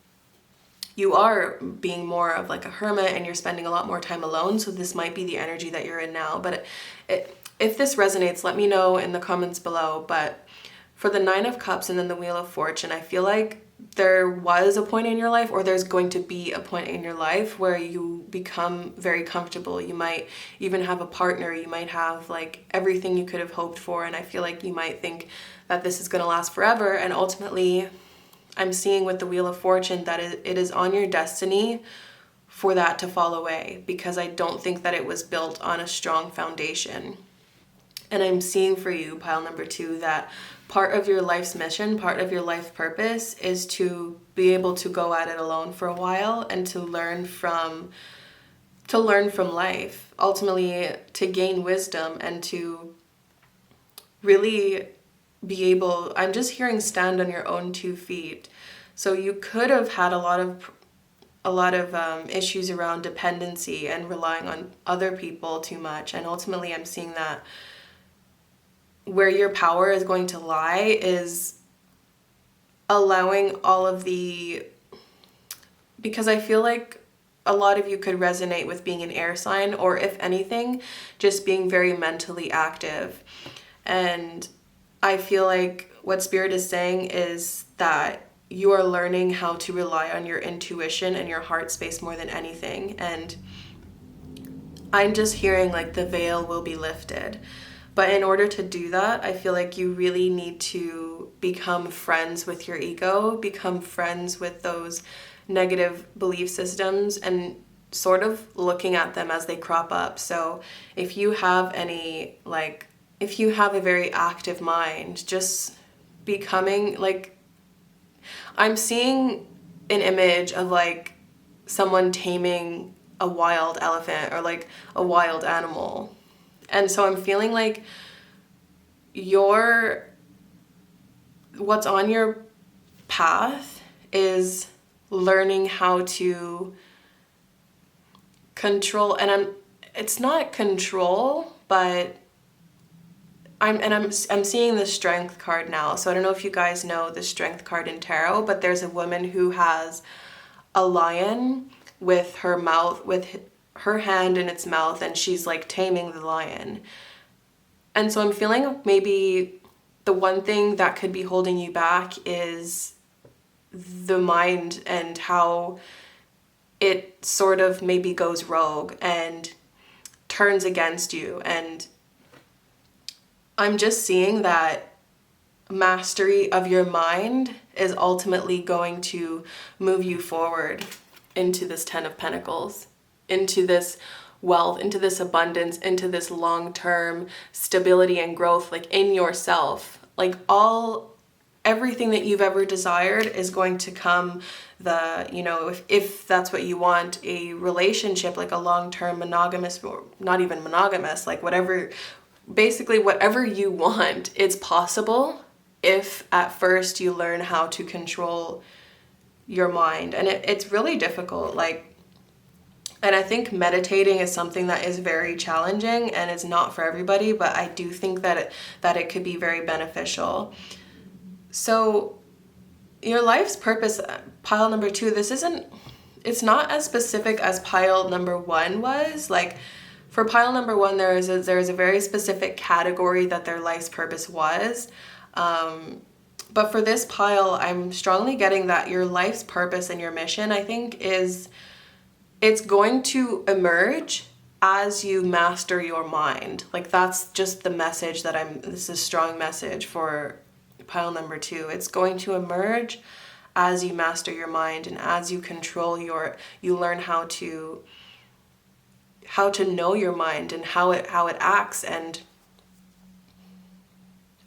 are being more of like a hermit and you're spending a lot more time alone. So this might be the energy that you're in now. But if this resonates, let me know in the comments below. But for the 9 of Cups and then the Wheel of Fortune, I feel like there was a point in your life, or there's going to be a point in your life where you become very comfortable. You might even have a partner. You might have like everything you could have hoped for. And I feel like you might think that this is going to last forever. And ultimately, I'm seeing with the Wheel of Fortune that it is on your destiny for that to fall away, because I don't think that it was built on a strong foundation. And I'm seeing for you, pile number 2, that part of your life's mission, part of your life purpose is to be able to go at it alone for a while and to learn from life, ultimately to gain wisdom and to really be able, I'm just hearing stand on your own 2 feet. So you could have had a lot of issues around dependency and relying on other people too much. And ultimately I'm seeing that where your power is going to lie is allowing all of because I feel like a lot of you could resonate with being an air sign, or if anything, just being very mentally active. And I feel like what Spirit is saying is that you are learning how to rely on your intuition and your heart space more than anything. And I'm just hearing like the veil will be lifted. But in order to do that, I feel like you really need to become friends with your ego, become friends with those negative belief systems, and sort of looking at them as they crop up. So if you have any, like, if you have a very active mind, just becoming like, I'm seeing an image of like someone taming a wild elephant or like a wild animal. And so I'm feeling like what's on your path is learning how to control, and it's not control, but I'm seeing the strength card now. So I don't know if you guys know the strength card in tarot, but there's a woman who has a lion with her mouth, with her hand in its mouth, and she's like taming the lion. And so I'm feeling maybe the one thing that could be holding you back is the mind and how it sort of maybe goes rogue and turns against you. And I'm just seeing that mastery of your mind is ultimately going to move you forward into this 10 of Pentacles, into this wealth, into this abundance, into this long-term stability and growth, like in yourself. Like everything that you've ever desired is going to come. If that's what you want, a relationship, like a long-term monogamous, or not even monogamous, like whatever, basically whatever you want, it's possible if at first you learn how to control your mind. And it's really difficult, and I think meditating is something that is very challenging and it's not for everybody, but I do think that it could be very beneficial. So your life's purpose, pile number 2, it's not as specific as pile number 1 was. Like for pile number 1, there is a very specific category that their life's purpose was. But for this pile, I'm strongly getting that your life's purpose and your mission, I think, it's going to emerge as you master your mind. Like that's just the message this is a strong message for pile number 2. It's going to emerge as you master your mind and as you control you learn how to know your mind and how it acts. And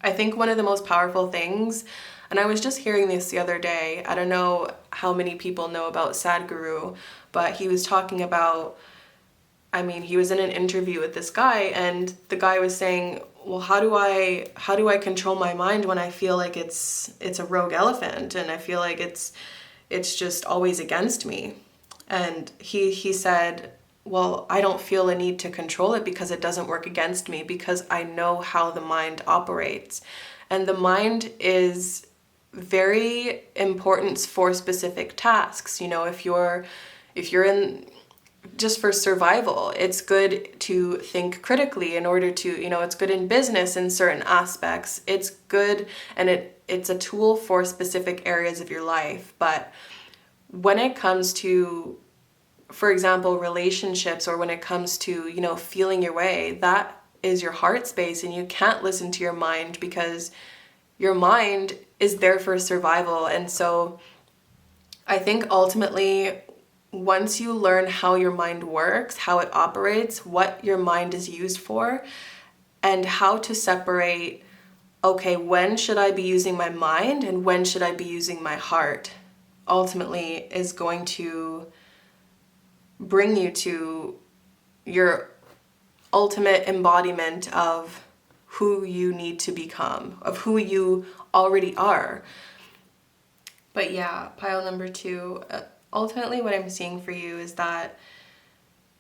I think one of the most powerful things, and I was just hearing this the other day, I don't know how many people know about Sadhguru, but he was talking about, he was in an interview with this guy, and the guy was saying, well, how do I control my mind when I feel like it's a rogue elephant and I feel like it's just always against me? And he said, well, I don't feel a need to control it because it doesn't work against me, because I know how the mind operates. And the mind is very important for specific tasks. If you're in, just for survival, it's good to think critically in order to, it's good in business in certain aspects. It's good, and it's a tool for specific areas of your life. But when it comes to, for example, relationships, or when it comes to, feeling your way, that is your heart space, and you can't listen to your mind because your mind is there for survival. And so I think ultimately, once you learn how your mind works, how it operates, what your mind is used for, and how to separate, okay, when should I be using my mind and when should I be using my heart, ultimately is going to bring you to your ultimate embodiment of who you need to become, of who you already are. But yeah, pile number 2, ultimately what I'm seeing for you is that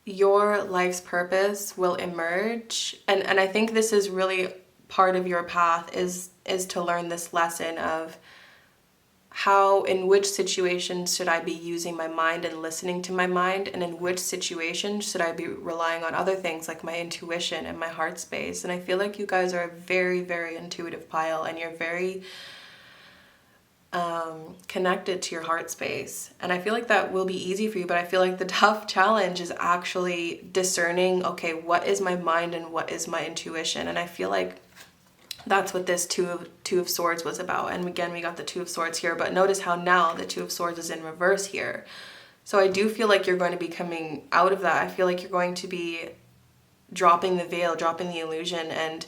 your life's purpose will emerge, and I think this is really part of your path is to learn this lesson of how, in which situations should I be using my mind and listening to my mind, and in which situations should I be relying on other things like my intuition and my heart space. And I feel like you guys are a very, very intuitive pile, and you're very connected to your heart space. And I feel like that will be easy for you, but I feel like the tough challenge is actually discerning, okay, what is my mind and what is my intuition? And I feel like that's what this two of Swords was about. And again, we got the Two of Swords here, but notice how now the Two of Swords is in reverse here. So I do feel like you're going to be coming out of that. I feel like you're going to be dropping the veil, dropping the illusion, and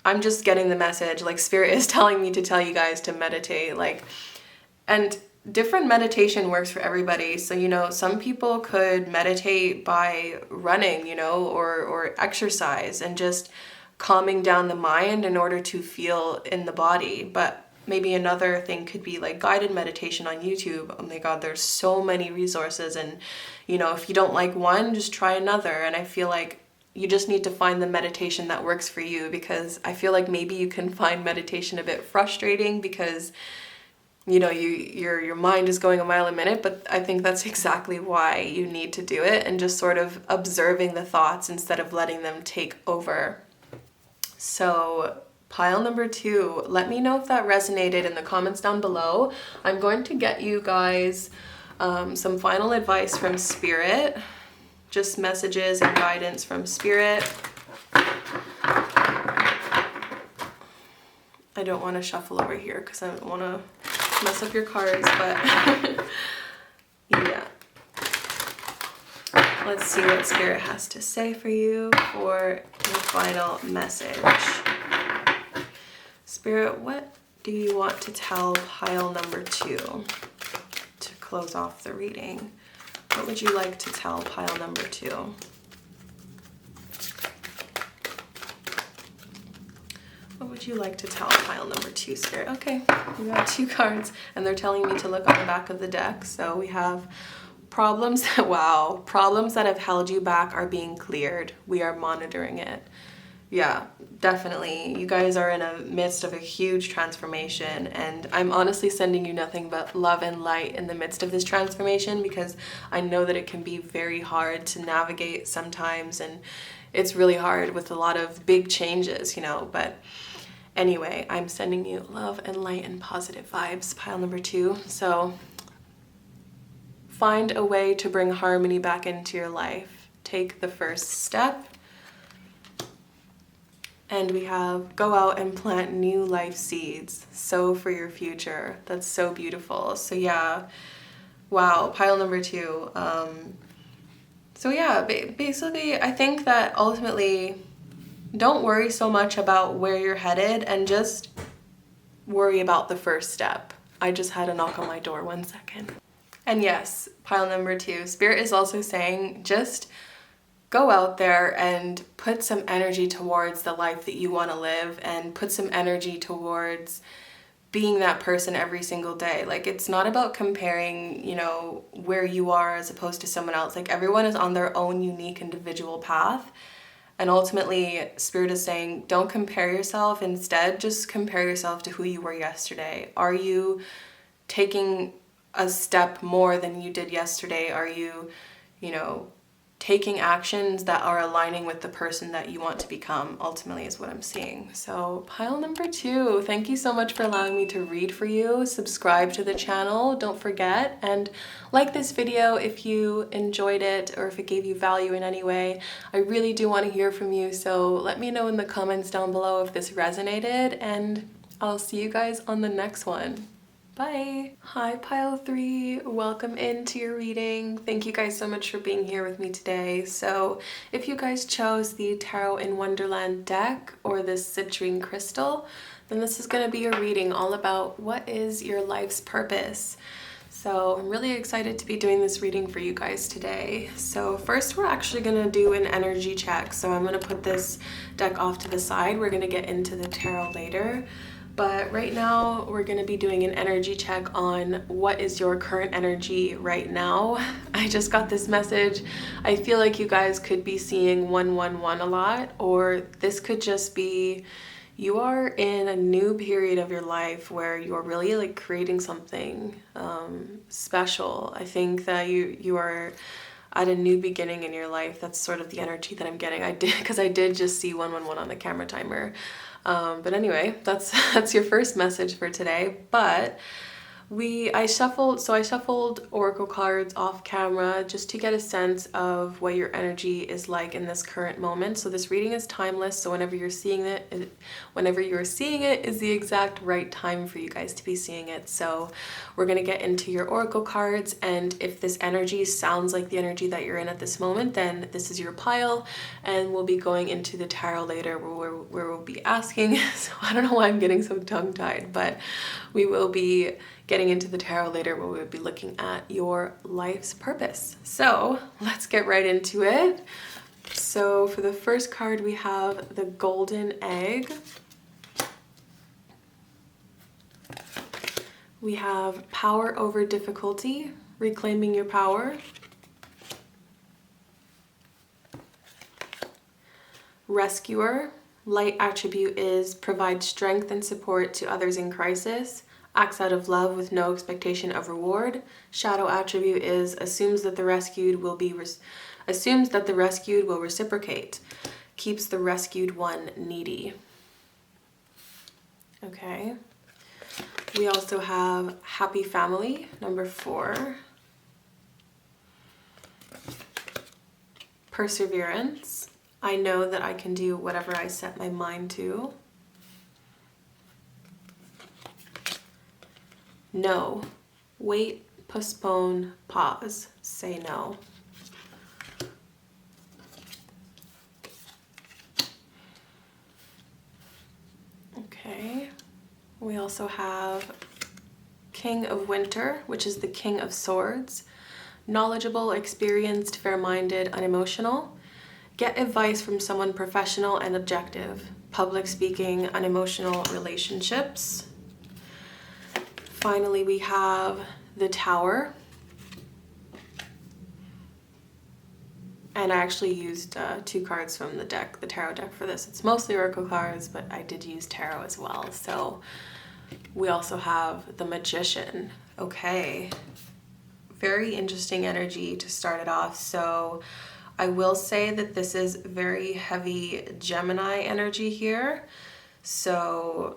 I'm just getting the message, like Spirit is telling me to tell you guys to meditate, like, and different meditation works for everybody. So, you know, some people could meditate by running, you know, or exercise and just calming down the mind in order to feel in the body. But maybe another thing could be like guided meditation on YouTube. Oh my God, there's so many resources. And, you know, if you don't like one, just try another. And I feel like you just need to find the meditation that works for you, because I feel like maybe you can find meditation a bit frustrating because, you know, your mind is going a mile a minute, but I think that's exactly why you need to do it, and just sort of observing the thoughts instead of letting them take over. So pile number 2, let me know if that resonated in the comments down below. I'm going to get you guys some final advice from Spirit, just messages and guidance from Spirit. I don't want to shuffle over here because I don't want to mess up your cards, but yeah. Let's see what Spirit has to say for you for your final message. Spirit, what do you want to tell pile number 2 to close off the reading? What would you like to tell pile number 2? What would you like to tell pile number 2, Spirit? Okay, we got 2 cards, and they're telling me to look on the back of the deck. So we have problems. Wow, problems that have held you back are being cleared. We are monitoring it. Yeah, definitely. You guys are in the midst of a huge transformation, and I'm honestly sending you nothing but love and light in the midst of this transformation, because I know that it can be very hard to navigate sometimes, and it's really hard with a lot of big changes, you know, but anyway, I'm sending you love and light and positive vibes, pile number 2. So find a way to bring harmony back into your life. Take the first step. And we have go out and plant new life seeds. Sow for your future. That's so beautiful. So yeah, wow, pile number 2. So yeah, basically I think that ultimately don't worry so much about where you're headed and just worry about the first step. I just had a knock on my door, 1 second. And yes, pile number 2, Spirit is also saying just go out there and put some energy towards the life that you want to live, and put some energy towards being that person every single day. Like, it's not about comparing, you know, where you are as opposed to someone else. Like, everyone is on their own unique individual path. And ultimately, Spirit is saying, don't compare yourself. Instead, just compare yourself to who you were yesterday. Are you taking a step more than you did yesterday? Are you, you know, taking actions that are aligning with the person that you want to become, ultimately, is what I'm seeing. So pile number 2, thank you so much for allowing me to read for you. Subscribe to the channel, don't forget, and like this video if you enjoyed it or if it gave you value in any way. I really do want to hear from you, so let me know in the comments down below if this resonated, and I'll see you guys on the next one. Bye! Hi pile 3, welcome into your reading. Thank you guys so much for being here with me today. So if you guys chose the Tarot in Wonderland deck or this citrine crystal, then this is going to be a reading all about what is your life's purpose. So I'm really excited to be doing this reading for you guys today. So first we're actually going to do an energy check. So I'm going to put this deck off to the side. We're going to get into the tarot later. But right now we're going to be doing an energy check on what is your current energy right now. I just got this message. I feel like you guys could be seeing 111 a lot, or this could just be you are in a new period of your life where you're really like creating something special. I think that you are at a new beginning in your life. That's sort of the energy that I'm getting. I did just see 111 on the camera timer. But anyway, that's your first message for today. But I shuffled oracle cards off camera just to get a sense of what your energy is like in this current moment. So this reading is timeless, so whenever you're seeing it is the exact right time for you guys to be seeing it. So we're going to get into your oracle cards, and if this energy sounds like the energy that you're in at this moment, then this is your pile, and we'll be going into the tarot later where we'll be asking, so I don't know why I'm getting so tongue-tied, but we will be getting into the tarot later where we'll be looking at your life's purpose. So let's get right into it. So for the first card, we have the golden egg. We have power over difficulty, reclaiming your power. Rescuer, light attribute is provide strength and support to others in crisis. Acts out of love with no expectation of reward. Shadow attribute is assumes that the rescued will reciprocate. Keeps the rescued one needy. Okay. We also have happy family, number 4. Perseverance. I know that I can do whatever I set my mind to. No. Wait, postpone, pause. Say no. Okay. We also have King of Winter, which is the King of Swords. Knowledgeable, experienced, fair-minded, unemotional. Get advice from someone professional and objective. Public speaking, unemotional relationships. Finally, we have the Tower. And I actually used 2 cards from the tarot deck for this. It's mostly oracle cards, but I did use tarot as well. So we also have the Magician. Okay, very interesting energy to start it off. So I will say that this is very heavy Gemini energy here. So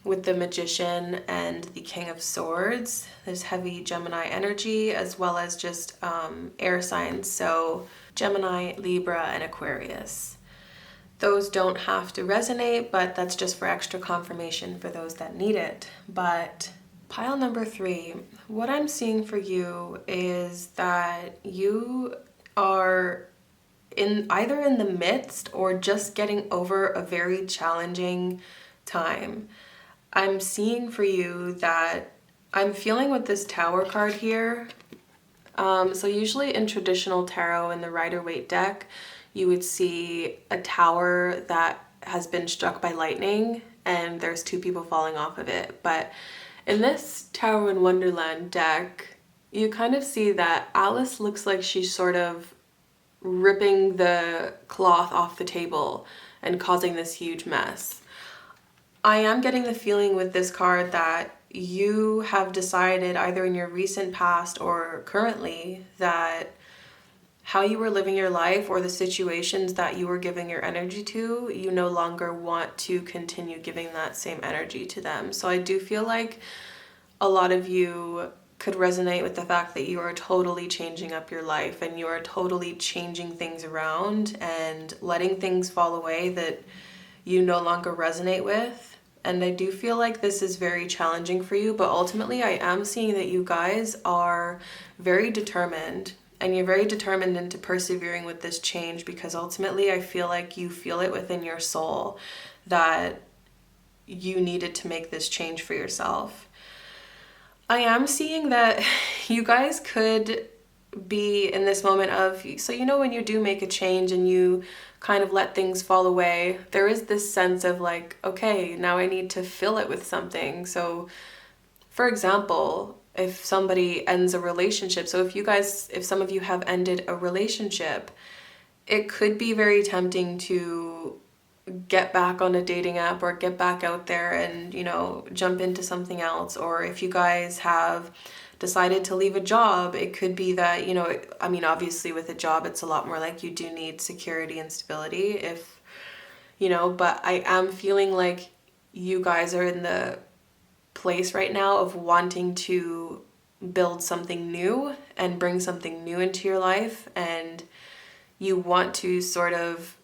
with the Magician and the King of Swords, there's heavy Gemini energy, as well as just air signs, so Gemini, Libra, and Aquarius. Those don't have to resonate, but that's just for extra confirmation for those that need it. But pile number 3, what I'm seeing for you is that you are either in the midst or just getting over a very challenging time. I'm seeing for you that I'm feeling with this Tower card here. So usually in traditional tarot in the Rider-Waite deck, you would see a tower that has been struck by lightning and there's 2 people falling off of it. But in this Tower in Wonderland deck, you kind of see that Alice looks like she's sort of ripping the cloth off the table and causing this huge mess. I am getting the feeling with this card that you have decided either in your recent past or currently that how you were living your life or the situations that you were giving your energy to, you no longer want to continue giving that same energy to them. So I do feel like a lot of you could resonate with the fact that you are totally changing up your life and you are totally changing things around and letting things fall away that you no longer resonate with. And I do feel like this is very challenging for you, but ultimately I am seeing that you guys are very determined, and you're very determined into persevering with this change, because ultimately I feel like you feel it within your soul that you needed to make this change for yourself. I am seeing that you guys could be in this moment of, so you know when you do make a change and you kind of let things fall away, there is this sense of like, okay, now I need to fill it with something. So for example, if somebody ends a relationship, so if some of you have ended a relationship, it could be very tempting to get back on a dating app or get back out there and, you know, jump into something else. Or if you guys have decided to leave a job, it could be that, you know, I mean, obviously with a job, it's a lot more like you do need security and stability, if, you know, but I am feeling like you guys are in the place right now of wanting to build something new and bring something new into your life, and you want to sort of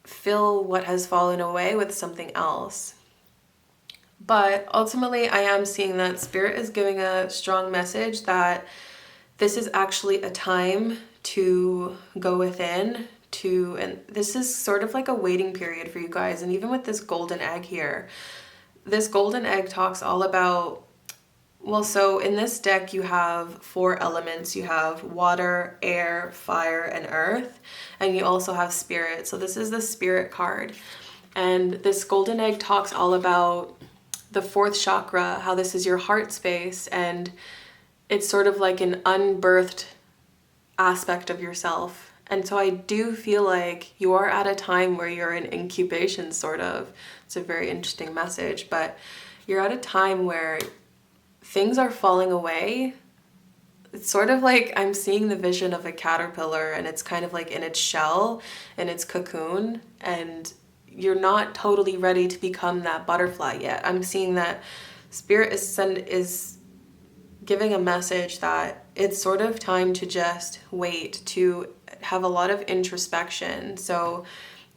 fill what has fallen away with something else. But ultimately, I am seeing that Spirit is giving a strong message that this is actually a time to go within, and this is sort of like a waiting period for you guys. And even with this golden egg here, this golden egg talks all about, well, so in this deck you have 4 elements. You have water, air, fire, and earth, and you also have spirit. So this is the spirit card. And this golden egg talks all about the 4th chakra, how this is your heart space, and it's sort of like an unbirthed aspect of yourself. And so I do feel like you are at a time where you're in incubation, sort of. It's a very interesting message, but you're at a time where things are falling away. It's sort of like I'm seeing the vision of a caterpillar, and it's kind of like in its shell, in its cocoon, and you're not totally ready to become that butterfly yet. I'm seeing that Spirit is giving a message that it's sort of time to just wait, to have a lot of introspection. So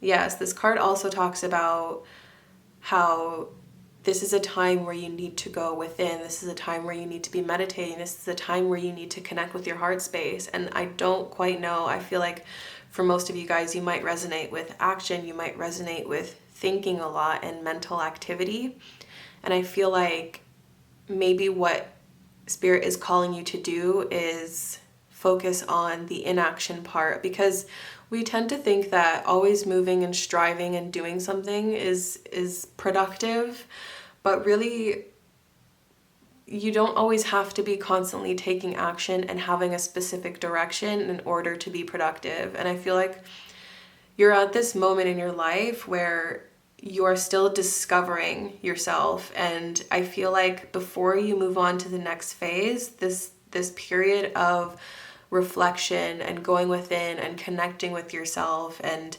yes, this card also talks about how this is a time where you need to go within. This is a time where you need to be meditating. This is a time where you need to connect with your heart space. And I don't quite know. I feel like for most of you guys, you might resonate with action. You might resonate with thinking a lot and mental activity. And I feel like maybe what Spirit is calling you to do is focus on the inaction part, because we tend to think that always moving and striving and doing something is productive, but really you don't always have to be constantly taking action and having a specific direction in order to be productive. And I feel like you're at this moment in your life where you are still discovering yourself, and I feel like before you move on to the next phase, this period of reflection and going within and connecting with yourself. And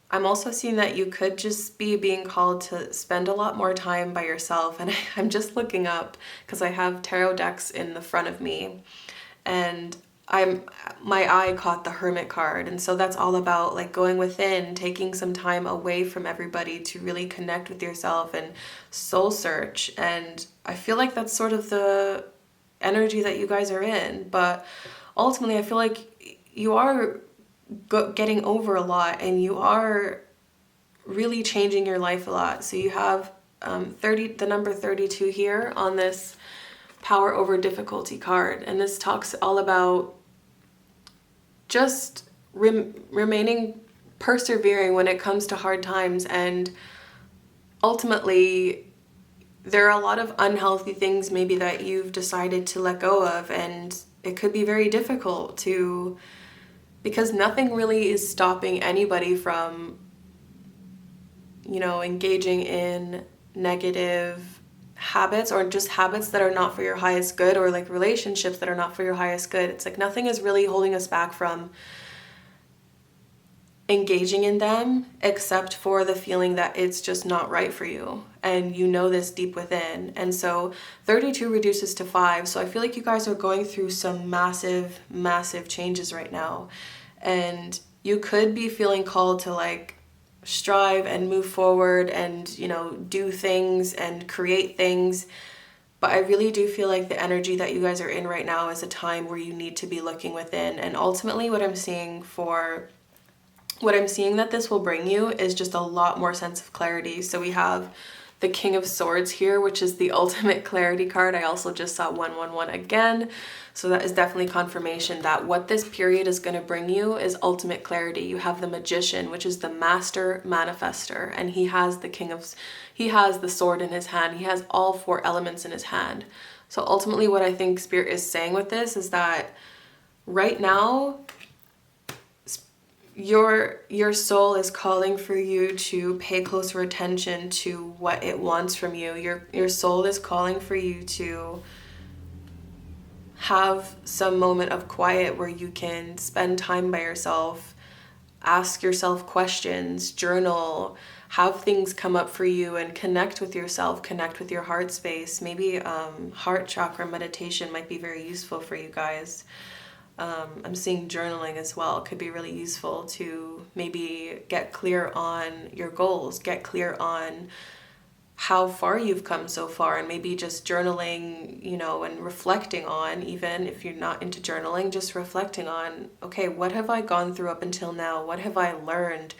I'm also seeing that you could just be being called to spend a lot more time by yourself. And I'm just looking up because I have tarot decks in the front of me, and my eye caught the Hermit card. And so that's all about like going within, taking some time away from everybody to really connect with yourself and soul search. And I feel like that's sort of the energy that you guys are in. But ultimately, I feel like you are getting over a lot, and you are really changing your life a lot. So you have the number 32 here on this power over difficulty card, and this talks all about just remaining persevering when it comes to hard times. And ultimately there are a lot of unhealthy things maybe that you've decided to let go of, and it could be very difficult to, because nothing really is stopping anybody from, you know, engaging in negative habits, or just habits that are not for your highest good, or like relationships that are not for your highest good. It's like nothing is really holding us back from engaging in them, except for the feeling that it's just not right for you, and you know this deep within. And so 32 reduces to 5, so I feel like you guys are going through some massive changes right now, and you could be feeling called to like strive and move forward and, you know, do things and create things. But I really do feel like the energy that you guys are in right now is a time where you need to be looking within. And ultimately what I'm seeing that this will bring you is just a lot more sense of clarity. So we have the King of Swords here, which is the ultimate clarity card. I also just saw 111 again. So that is definitely confirmation that what this period is going to bring you is ultimate clarity. You have the Magician, which is the master manifester, and he has the sword in his hand. He has all 4 elements in his hand. So ultimately what I think Spirit is saying with this is that right now your soul is calling for you to pay closer attention to what it wants from you. Your soul is calling for you to have some moment of quiet where you can spend time by yourself, ask yourself questions, journal, have things come up for you and connect with yourself, connect with your heart space. Maybe heart chakra meditation might be very useful for you guys. I'm seeing journaling as well. It could be really useful to maybe get clear on your goals, get clear on how far you've come so far, and maybe just journaling, you know, and reflecting on, even if you're not into journaling, just reflecting on, okay, what have I gone through up until now? What have I learned?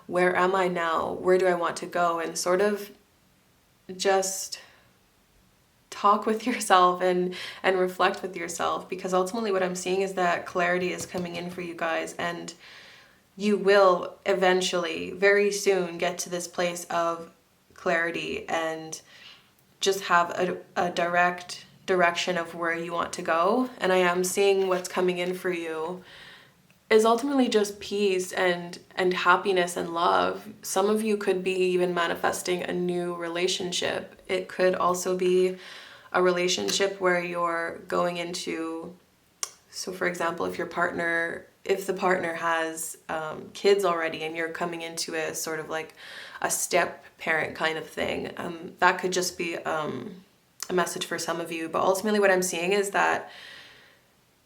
Where am I now? Where do I want to go? And sort of just talk with yourself and reflect with yourself, because ultimately what I'm seeing is that clarity is coming in for you guys, and you will eventually, very soon, get to this place of clarity and just have a direct direction of where you want to go. And I am seeing what's coming in for you is ultimately just peace and happiness and love. Some of you could be even manifesting a new relationship. It could also be a relationship where you're going into, so for example, if the partner has kids already and you're coming into a sort of like a step parent kind of thing, that could just be a message for some of you. But ultimately what I'm seeing is that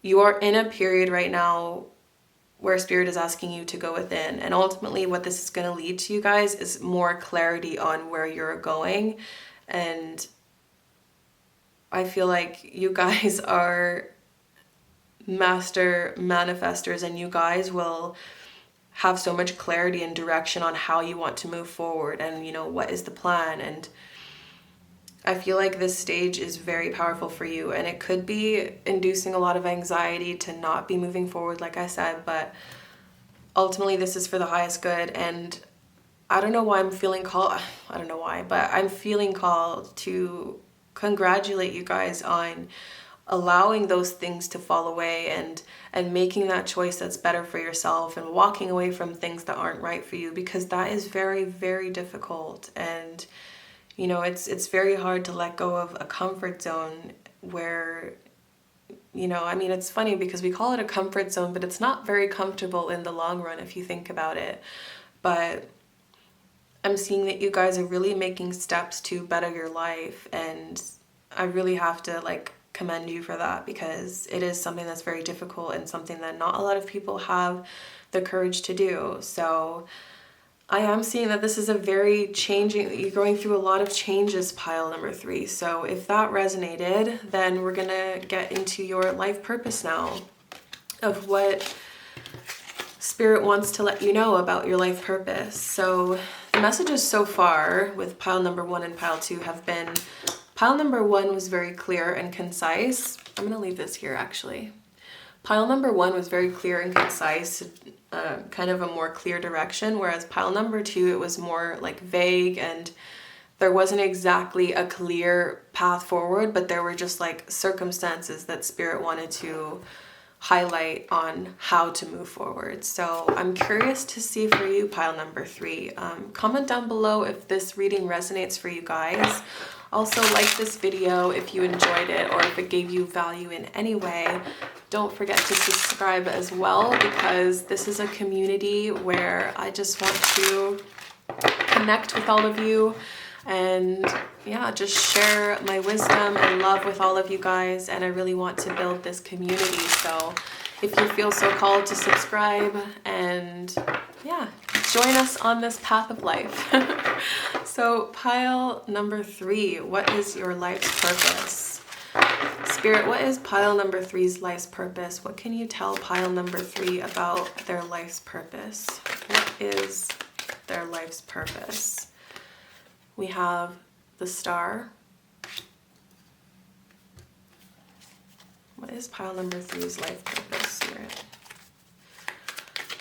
you are in a period right now where Spirit is asking you to go within. And ultimately what this is going to lead to, you guys, is more clarity on where you're going. And I feel like you guys are master manifestors, and you guys will have so much clarity and direction on how you want to move forward, and, you know, what is the plan. And I feel like this stage is very powerful for you, and it could be inducing a lot of anxiety to not be moving forward, like I said, but ultimately this is for the highest good. And I don't know why I'm feeling called, I don't know why, but I'm feeling called to congratulate you guys on allowing those things to fall away and making that choice that's better for yourself, and walking away from things that aren't right for you, because that is very, very difficult. And, you know, it's very hard to let go of a comfort zone where, you know, I mean, it's funny because we call it a comfort zone, but it's not very comfortable in the long run if you think about it. But I'm seeing that you guys are really making steps to better your life, and I really have to commend you for that, because it is something that's very difficult and something that not a lot of people have the courage to do. So I am seeing that this is a very changing, you're going through a lot of changes, pile number 3. So if that resonated, then we're gonna get into your life purpose now, of what Spirit wants to let you know about your life purpose. So the messages so far with pile number 1 and pile 2 have been, pile number 1 was very clear and concise. I'm gonna leave this here actually. Pile number 1 was very clear and concise, kind of a more clear direction, whereas pile number 2, it was more like vague, and there wasn't exactly a clear path forward, but there were just like circumstances that Spirit wanted to highlight on how to move forward. So I'm curious to see for you, pile number 3. Comment down below if this reading resonates for you guys. Also, like this video if you enjoyed it, or if it gave you value in any way. Don't forget to subscribe as well, because this is a community where I just want to connect with all of you and yeah, just share my wisdom and love with all of you guys. And I really want to build this community. So if you feel so called to subscribe and yeah, join us on this path of life. So pile number 3, what is your life's purpose? Spirit, what is pile number 3's life's purpose? What can you tell pile number 3 about their life's purpose? What is their life's purpose? We have the Star. What is pile number 3's life purpose, Spirit?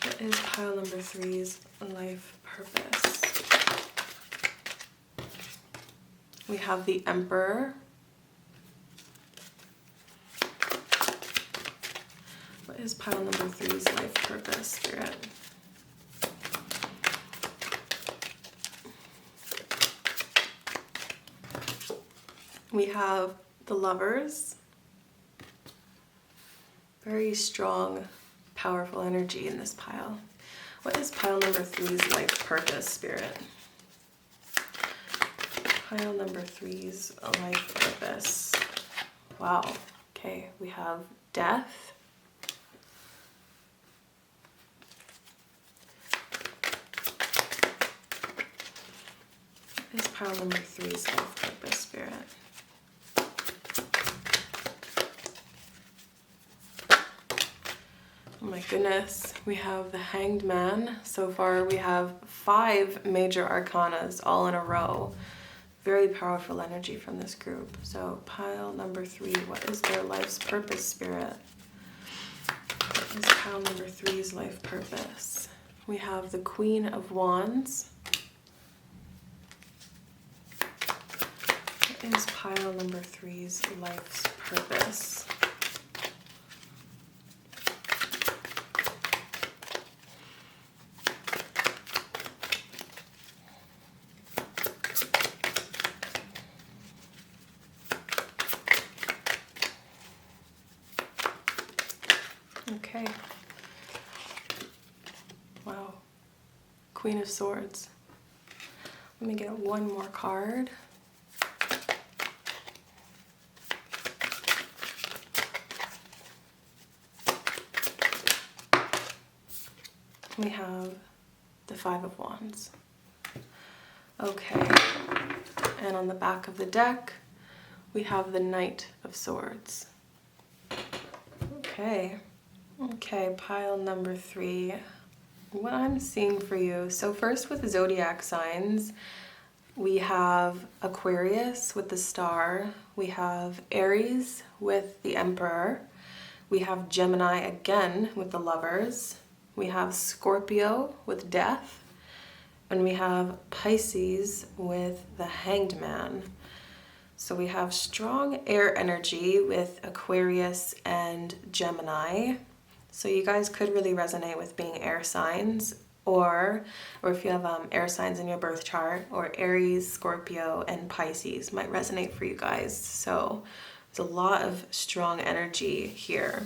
What is pile number 3's life purpose? We have the Emperor. What is pile number 3's life purpose, Spirit? We have the Lovers. Very strong, powerful energy in this pile. What is pile number 3's life purpose, Spirit? Pile number 3's life purpose. Wow. Okay, we have death. What is pile number 3's life purpose, Spirit? Oh my goodness, we have the Hanged Man. So far we have 5 major arcanas all in a row. Very powerful energy from this group. So pile number 3, what is their life's purpose, Spirit? What is pile number 3's life purpose? We have the Queen of Wands. What is pile number 3's life's purpose? Okay. Wow. Queen of Swords. Let me get one more card. We have the Five of Wands. Okay. And on the back of the deck, we have the Knight of Swords. Okay. Okay, pile number 3. What I'm seeing for you. So first with zodiac signs, we have Aquarius with the Star. We have Aries with the Emperor. We have Gemini again with the Lovers. We have Scorpio with Death. And we have Pisces with the Hanged Man. So we have strong air energy with Aquarius and Gemini. So you guys could really resonate with being air signs, or if you have air signs in your birth chart, or Aries, Scorpio, and Pisces might resonate for you guys. So there's a lot of strong energy here.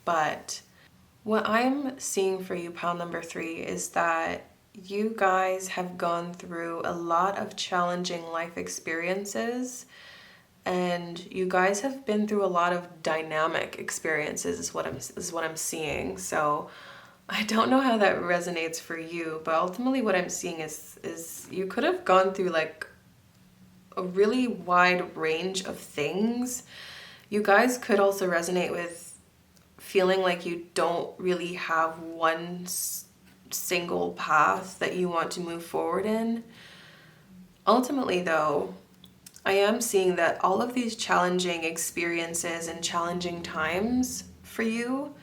But what I'm seeing for you, pile number 3, is that you guys have gone through a lot of challenging life experiences, and you guys have been through a lot of dynamic experiences is what I'm seeing. So I don't know how that resonates for you, but ultimately what I'm seeing is you could have gone through like a really wide range of things. You guys could also resonate with feeling like you don't really have one single path that you want to move forward in. Ultimately though, I am seeing that all of these challenging experiences and challenging times for you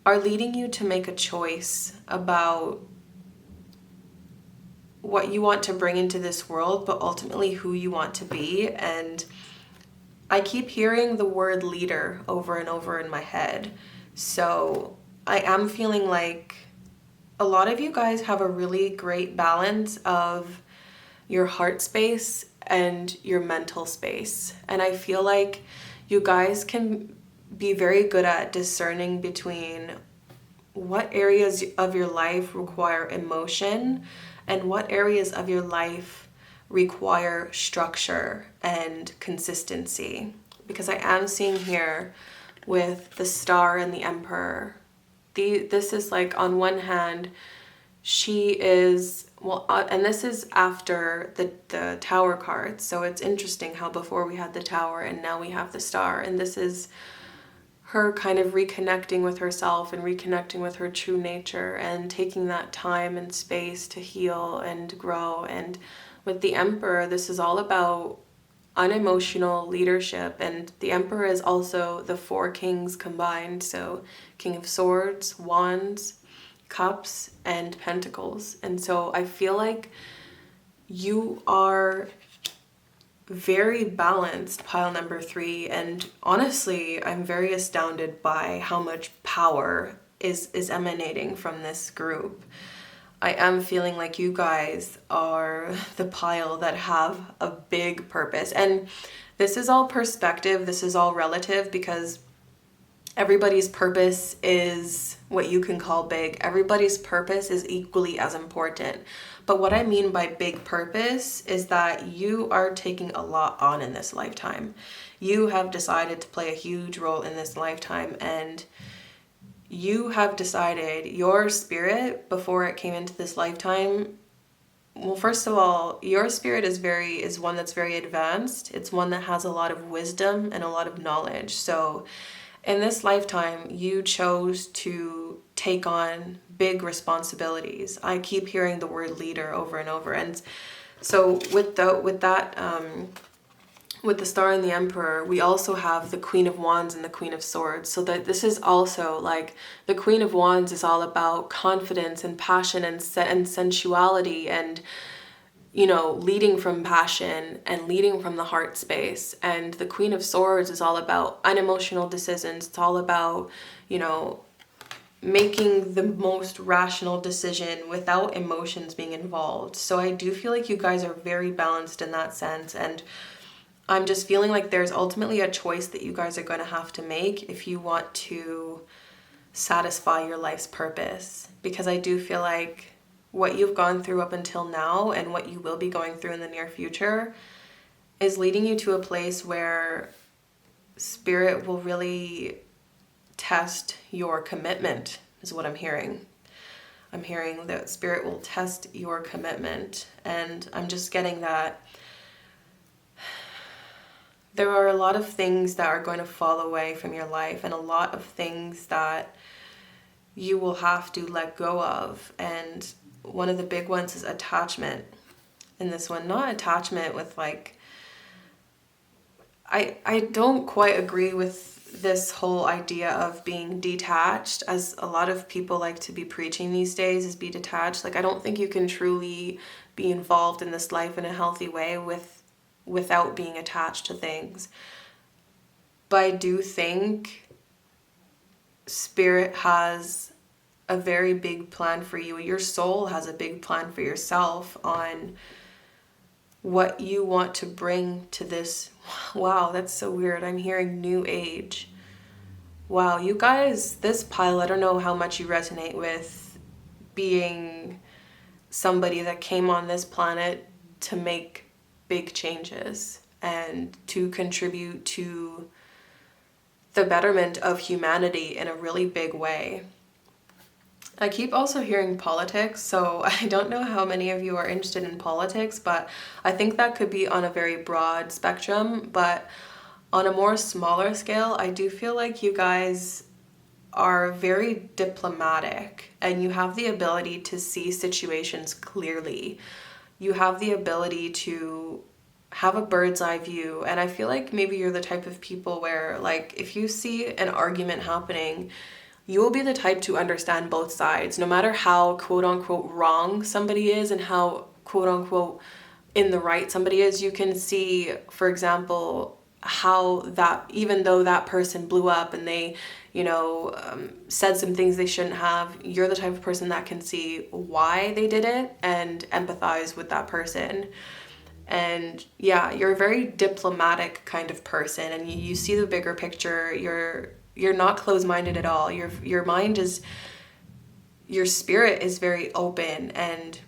are leading you to make a choice about what you want to bring into this world, but ultimately who you want to be. And I keep hearing the word leader over and over in my head. So I am feeling like a lot of you guys have a really great balance of your heart space and your mental space. And I feel like you guys can be very good at discerning between what areas of your life require emotion and what areas of your life require structure and consistency. Because I am seeing here with the Star and the Emperor, this is like, on one hand, she is, well, and this is after the Tower card. So it's interesting how before we had the Tower and now we have the Star. And this is her kind of reconnecting with herself and reconnecting with her true nature and taking that time and space to heal and grow. And with the Emperor, this is all about unemotional leadership. And the Emperor is also the 4 kings combined. So King of Swords, Wands, Cups, and Pentacles. And so I feel like you are very balanced, pile number 3, and honestly I'm very astounded by how much power is emanating from this group. I am feeling like you guys are the pile that have a big purpose, and this is all perspective, this is all relative, because Everybody's purpose is what you can call big. Everybody's purpose is equally as important. But what I mean by big purpose is that you are taking a lot on in this lifetime. You have decided to play a huge role in this lifetime, and you have decided your spirit before it came into this lifetime. Well, first of all, your spirit is one that's very advanced. It's one that has a lot of wisdom and a lot of knowledge. So in this lifetime, you chose to take on big responsibilities. I keep hearing the word leader over and over. And so with the Star and the Emperor, we also have the Queen of Wands and the Queen of Swords. So that this is also like the Queen of Wands is all about confidence and passion and sensuality and, you know, leading from passion and leading from the heart space. And the Queen of Swords is all about unemotional decisions. It's all about, you know, making the most rational decision without emotions being involved. So I do feel like you guys are very balanced in that sense. And I'm just feeling like there's ultimately a choice that you guys are going to have to make if you want to satisfy your life's purpose. Because I do feel like what you've gone through up until now and what you will be going through in the near future is leading you to a place where spirit will really test your commitment, is what I'm hearing. I'm hearing that spirit will test your commitment, and I'm just getting that there are a lot of things that are going to fall away from your life and a lot of things that you will have to let go of. And one of the big ones is attachment in this one. Not attachment with like, I don't quite agree with this whole idea of being detached, as a lot of people like to be preaching these days, is be detached. Like, I don't think you can truly be involved in this life in a healthy way without being attached to things. But I do think spirit has a very big plan for you. Your soul has a big plan for yourself on what you want to bring to this. Wow, that's so weird. I'm hearing new age. Wow, you guys, this pile, I don't know how much you resonate with being somebody that came on this planet to make big changes and to contribute to the betterment of humanity in a really big way. I keep also hearing politics, so I don't know how many of you are interested in politics, but I think that could be on a very broad spectrum. But on a more smaller scale, I do feel like you guys are very diplomatic and you have the ability to see situations clearly. You have the ability to have a bird's eye view, and I feel like maybe you're the type of people where, like, if you see an argument happening, you will be the type to understand both sides, no matter how quote-unquote wrong somebody is and how quote-unquote in the right somebody is. You can see, for example, how that, even though that person blew up and they, said some things they shouldn't have, you're the type of person that can see why they did it and empathize with that person. And yeah, you're a very diplomatic kind of person, and you see the bigger picture. You're not closed-minded at all. Your mind is, your spirit is very open, and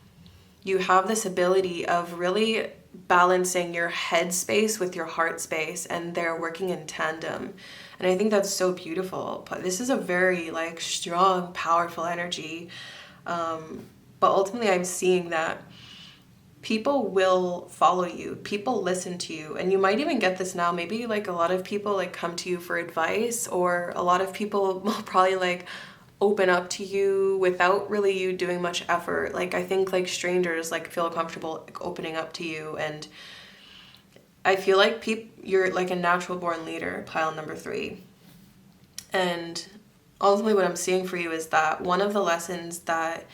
you have this ability of really balancing your head space with your heart space, and they're working in tandem. And I think that's so beautiful. But this is a very strong, powerful energy. But ultimately I'm seeing that people will follow you. People listen to you. And you might even get this now. Maybe a lot of people come to you for advice, or a lot of people will probably open up to you without really you doing much effort. I think strangers feel comfortable opening up to you. And I feel like you're a natural born leader, pile number 3. And ultimately what I'm seeing for you is that one of the lessons that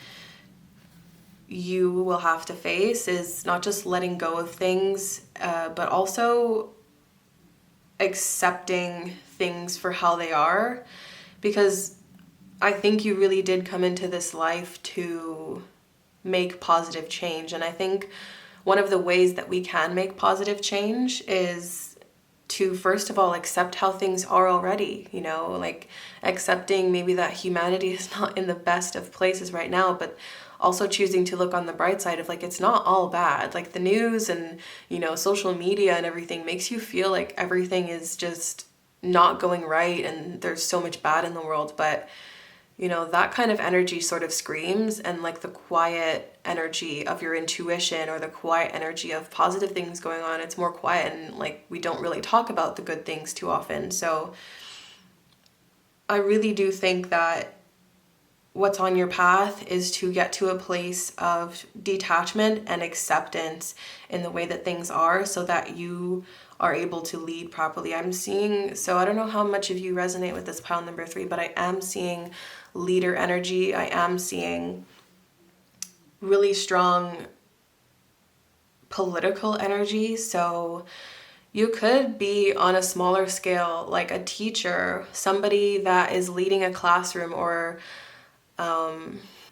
you will have to face is not just letting go of things, but also accepting things for how they are. Because I think you really did come into this life to make positive change. And I think one of the ways that we can make positive change is to first of all accept how things are already, you know, like accepting maybe that humanity is not in the best of places right now, but also choosing to look on the bright side of like, it's not all bad. Like the news and, you know, social media and everything makes you feel like everything is just not going right and there's so much bad in the world. But, you know, that kind of energy sort of screams, and like the quiet energy of your intuition or the quiet energy of positive things going on, it's more quiet, and like we don't really talk about the good things too often. So I really do think that what's on your path is to get to a place of detachment and acceptance in the way that things are, so that you are able to lead properly. I'm seeing, so I don't know how much of you resonate with this pile number 3, but I am seeing leader energy. I am seeing really strong political energy. So you could be on a smaller scale, like a teacher, somebody that is leading a classroom, or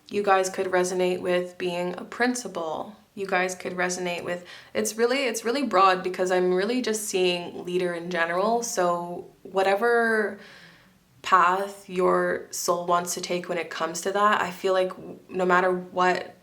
you guys could resonate with being a principal. You guys could resonate with, it's really broad, because I'm really just seeing leader in general. So whatever path your soul wants to take when it comes to that, I feel like no matter what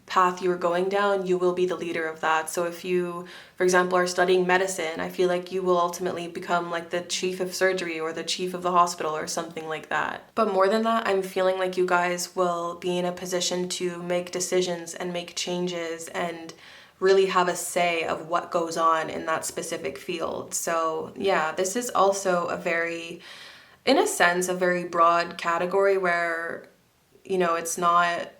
path you're going down, you will be the leader of that. So if you, for example, are studying medicine, I feel like you will ultimately become like the chief of surgery or the chief of the hospital or something like that. But more than that, I'm feeling like you guys will be in a position to make decisions and make changes and really have a say of what goes on in that specific field. So yeah, this is also a very, in a sense, a very broad category where, you know, it's not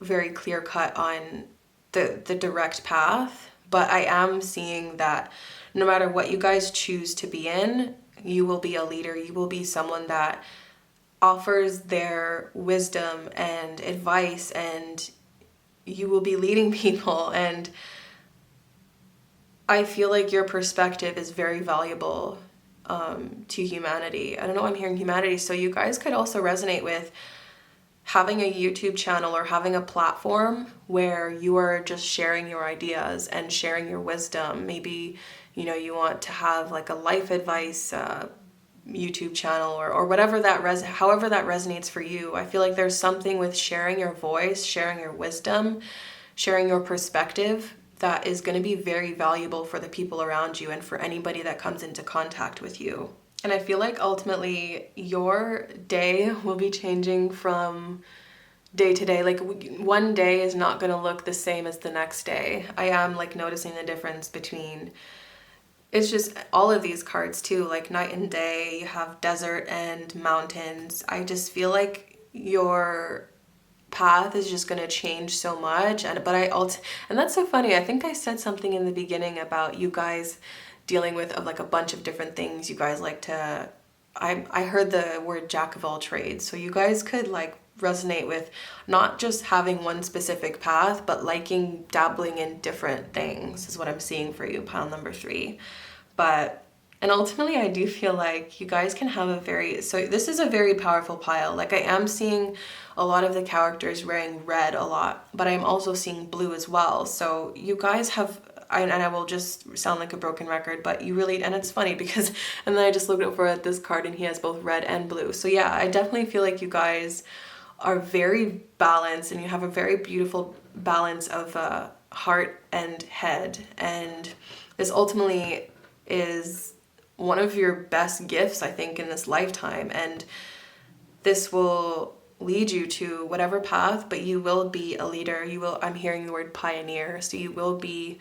very clear cut on the direct path, but I am seeing that no matter what you guys choose to be in, you will be a leader. You will be someone that offers their wisdom and advice, and you will be leading people. And I feel like your perspective is very valuable to humanity. I don't know, I'm hearing humanity. So you guys could also resonate with having a YouTube channel or having a platform where you are just sharing your ideas and sharing your wisdom. Maybe, you know, you want to have like a life advice YouTube channel, or whatever that however that resonates for you. I feel like there's something with sharing your voice, sharing your wisdom, sharing your perspective that is going to be very valuable for the people around you and for anybody that comes into contact with you. And I feel like ultimately your day will be changing from day to day. Like one day is not going to look the same as the next day. I am like noticing the difference between, it's just all of these cards too, like night and day, you have desert and mountains. I just feel like your path is just going to change so much. And that's so funny. I think I said something in the beginning about you guys dealing with like a bunch of different things. You guys like to, I heard the word jack of all trades. So you guys could like resonate with not just having one specific path, but liking dabbling in different things is what I'm seeing for you, pile number 3. And ultimately I do feel like you guys can have so this is a very powerful pile. Like I am seeing a lot of the characters wearing red a lot, but I'm also seeing blue as well. So you guys have, and I will just sound like a broken record, but you really, and it's funny because, and then I just looked over at this card and he has both red and blue. So yeah, I definitely feel like you guys are very balanced, and you have a very beautiful balance of heart and head. And this ultimately is one of your best gifts, I think, in this lifetime. And this will lead you to whatever path, but you will be a leader. You will, I'm hearing the word pioneer. So you will be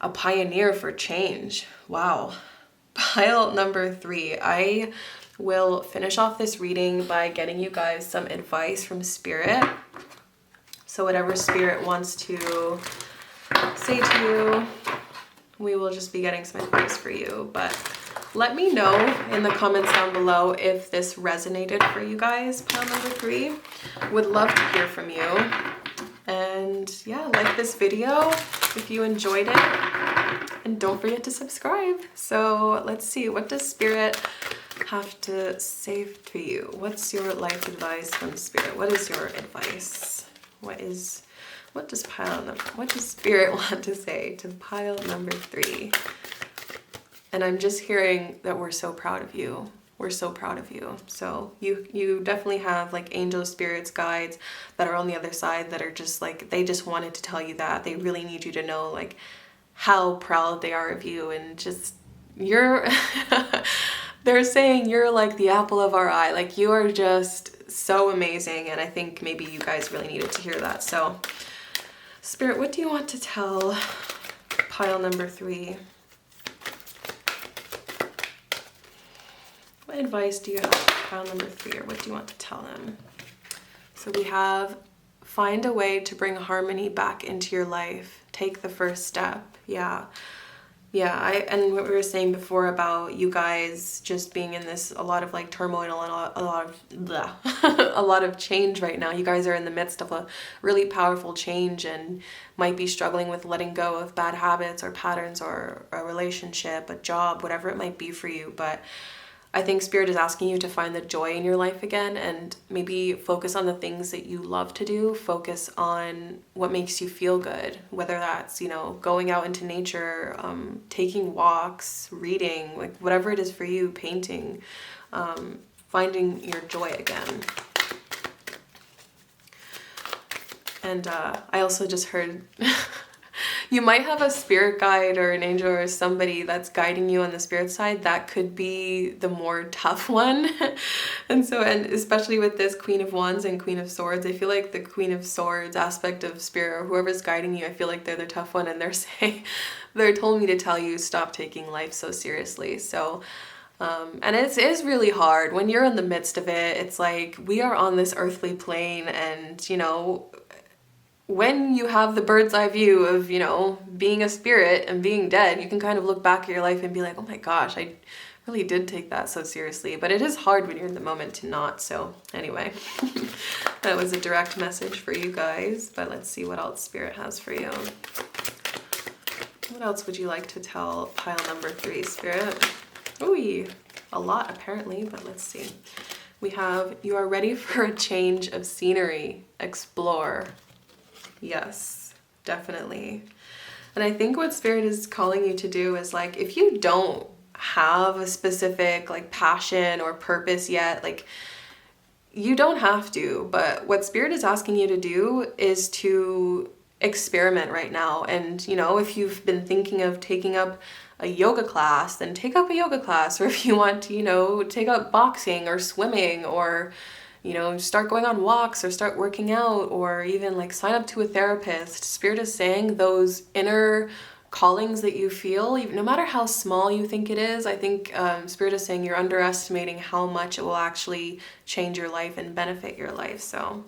a pioneer for change. Wow. Pile number 3. I will finish off this reading by getting you guys some advice from Spirit. So whatever Spirit wants to say to you, we will just be getting some advice for you. But let me know in the comments down below if this resonated for you guys, pile number 3. Would love to hear from you. And yeah, like this video if you enjoyed it, and don't forget to subscribe. So let's see, what does Spirit have to say to you? What's your life advice from Spirit? What is your advice? What does Spirit want to say to pile number 3? And I'm just hearing that we're so proud of you. We're so proud of you. So you definitely have like angel spirits, guides that are on the other side that are just like, they just wanted to tell you that. They really need you to know like how proud they are of you, and just you're they're saying you're like the apple of our eye. Like you are just so amazing, and I think maybe you guys really needed to hear that. So Spirit, what do you want to tell pile number 3? What advice do you have for pile number 3, or what do you want to tell them? So we have, find a way to bring harmony back into your life. Take the first step. Yeah. And what we were saying before about you guys just being in this, a lot of like turmoil and a lot of blah, a lot of change right now. You guys are in the midst of a really powerful change and might be struggling with letting go of bad habits or patterns or a relationship, a job, whatever it might be for you. But I think Spirit is asking you to find the joy in your life again, and maybe focus on the things that you love to do. Focus on what makes you feel good, whether that's, you know, going out into nature, taking walks, reading, like whatever it is for you, painting, finding your joy again. And I also just heard you might have a spirit guide or an angel or somebody that's guiding you on the spirit side. That could be the more tough one. And especially with this Queen of Wands and Queen of Swords, I feel like the Queen of Swords aspect of spirit, or whoever's guiding you, I feel like they're the tough one, and they're told me to tell you, stop taking life so seriously. So and it is really hard when you're in the midst of it. It's like we are on this earthly plane, and you know, when you have the bird's eye view of, you know, being a spirit and being dead, you can kind of look back at your life and be like, oh my gosh, I really did take that so seriously. But it is hard when you're in the moment to not. So anyway, that was a direct message for you guys. But let's see what else Spirit has for you. What else would you like to tell pile number 3, Spirit? Ooh, a lot apparently, but let's see. We have, you are ready for a change of scenery. Explore. Yes, definitely. And I think what Spirit is calling you to do is like, if you don't have a specific like passion or purpose yet, like you don't have to, but what Spirit is asking you to do is to experiment right now. And you know, if you've been thinking of taking up a yoga class, then take up a yoga class. Or if you want to, you know, take up boxing or swimming, or you know, start going on walks or start working out, or even like sign up to a therapist. Spirit is saying those inner callings that you feel, even no matter how small you think it is, I think Spirit is saying you're underestimating how much it will actually change your life and benefit your life. So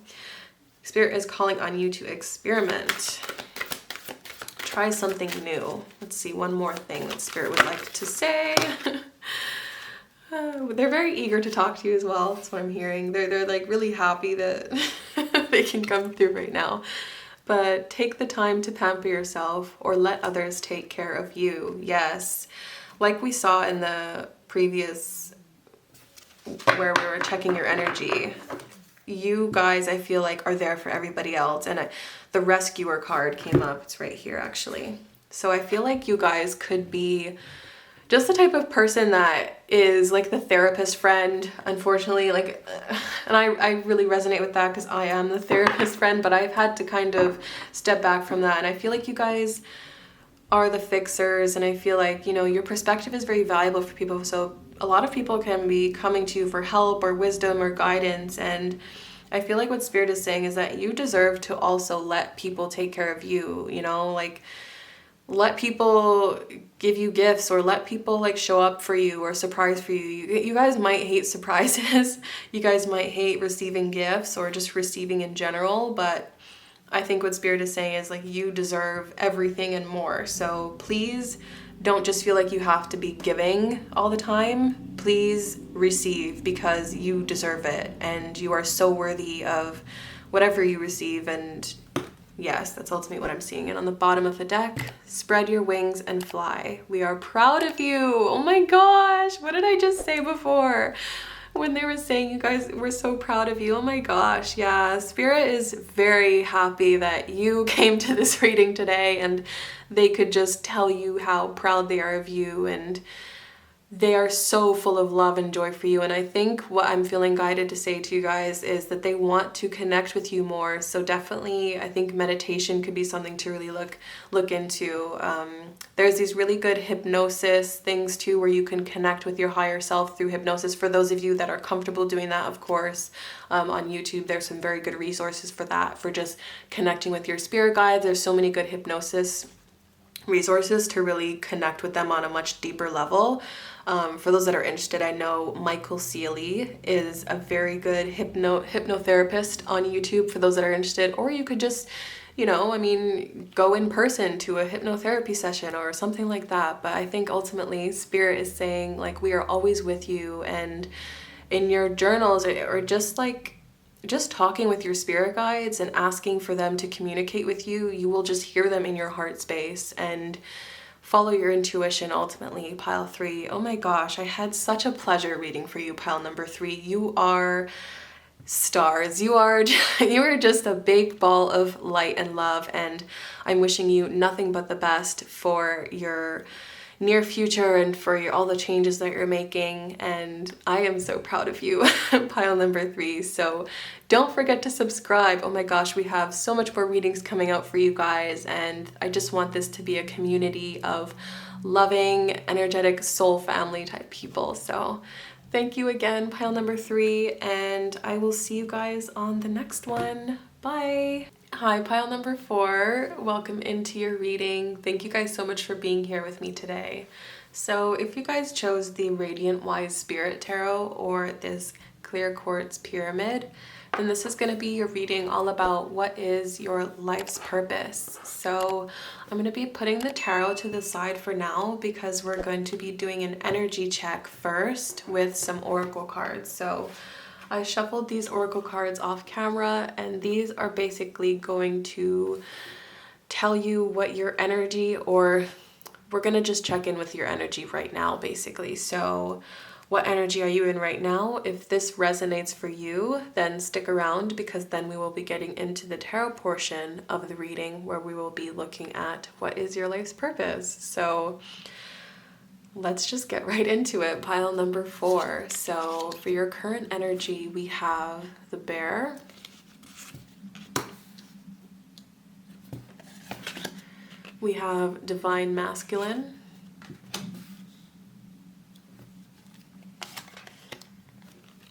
Spirit is calling on you to experiment. Try something new. Let's see, one more thing that Spirit would like to say. They're very eager to talk to you as well. That's what I'm hearing. They're like really happy that they can come through right now. But take the time to pamper yourself, or let others take care of you. Yes. Like we saw in the previous, where we were checking your energy, you guys, I feel like, are there for everybody else. And the rescuer card came up. It's right here actually. So I feel like you guys could be just the type of person that is like the therapist friend, unfortunately, like, and I really resonate with that because I am the therapist friend, but I've had to kind of step back from that. And I feel like you guys are the fixers, and I feel like, you know, your perspective is very valuable for people. So a lot of people can be coming to you for help or wisdom or guidance. And I feel like what Spirit is saying is that you deserve to also let people take care of you, you know, like, let people give you gifts, or let people like show up for you or surprise for you. You guys might hate surprises. You guys might hate receiving gifts or just receiving in general, but I think what Spirit is saying is like, you deserve everything and more. So please don't just feel like you have to be giving all the time. Please receive, because you deserve it, and you are so worthy of whatever you receive. And yes, that's ultimately what I'm seeing. And on the bottom of the deck, spread your wings and fly. We are proud of you. Oh my gosh, what did I just say before? When they were saying you guys were so proud of you. Oh my gosh, yeah. Spirit is very happy that you came to this reading today, and they could just tell you how proud they are of you. And they are so full of love and joy for you. And I think what I'm feeling guided to say to you guys is that they want to connect with you more. So definitely, I think meditation could be something to really look into. There's these really good hypnosis things too, where you can connect with your higher self through hypnosis. For those of you that are comfortable doing that, of course, on YouTube, there's some very good resources for that, for just connecting with your spirit guides. There's so many good hypnosis resources to really connect with them on a much deeper level. For those that are interested, I know Sharman-Caselli is a very good hypnotherapist on YouTube for those that are interested, or you could just, go in person to a hypnotherapy session or something like that. But I think ultimately Spirit is saying, like, we are always with you, and in your journals, or just talking with your spirit guides and asking for them to communicate with you, you will just hear them in your heart space and follow your intuition ultimately. Pile 3. Oh my gosh, I had such a pleasure reading for you, pile number 3. You are stars. You are just a big ball of light and love, and I'm wishing you nothing but the best for your near future and for all the changes that you're making, and I am so proud of you, pile number 3. So don't forget to subscribe. Oh my gosh, we have so much more readings coming out for you guys, and I just want this to be a community of loving, energetic, soul family type people. So thank you again, pile number 3, and I will see you guys on the next one. Bye. Hi, pile number 4. Welcome into your reading. Thank you guys so much for being here with me today. So if you guys chose the Radiant Wise Spirit Tarot or this clear quartz pyramid, then this is going to be your reading all about what is your life's purpose. So I'm going to be putting the tarot to the side for now, because we're going to be doing an energy check first with some oracle cards. So I shuffled these oracle cards off camera, and these are basically going to tell you what your energy, or we're going to just check in with your energy right now, basically. So what energy are you in right now? If this resonates for you, then stick around, because then we will be getting into the tarot portion of the reading, where we will be looking at what is your life's purpose. So let's just get right into it. Pile number 4. So for your current energy, we have the Bear, we have Divine Masculine,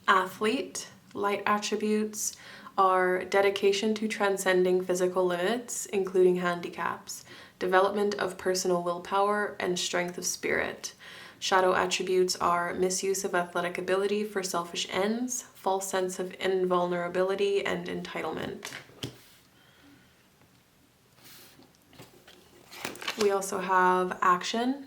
Athlete. Light attributes are dedication to transcending physical limits, including handicaps, development of personal willpower, and strength of spirit. Shadow attributes are misuse of athletic ability for selfish ends, false sense of invulnerability, and entitlement. We also have Action,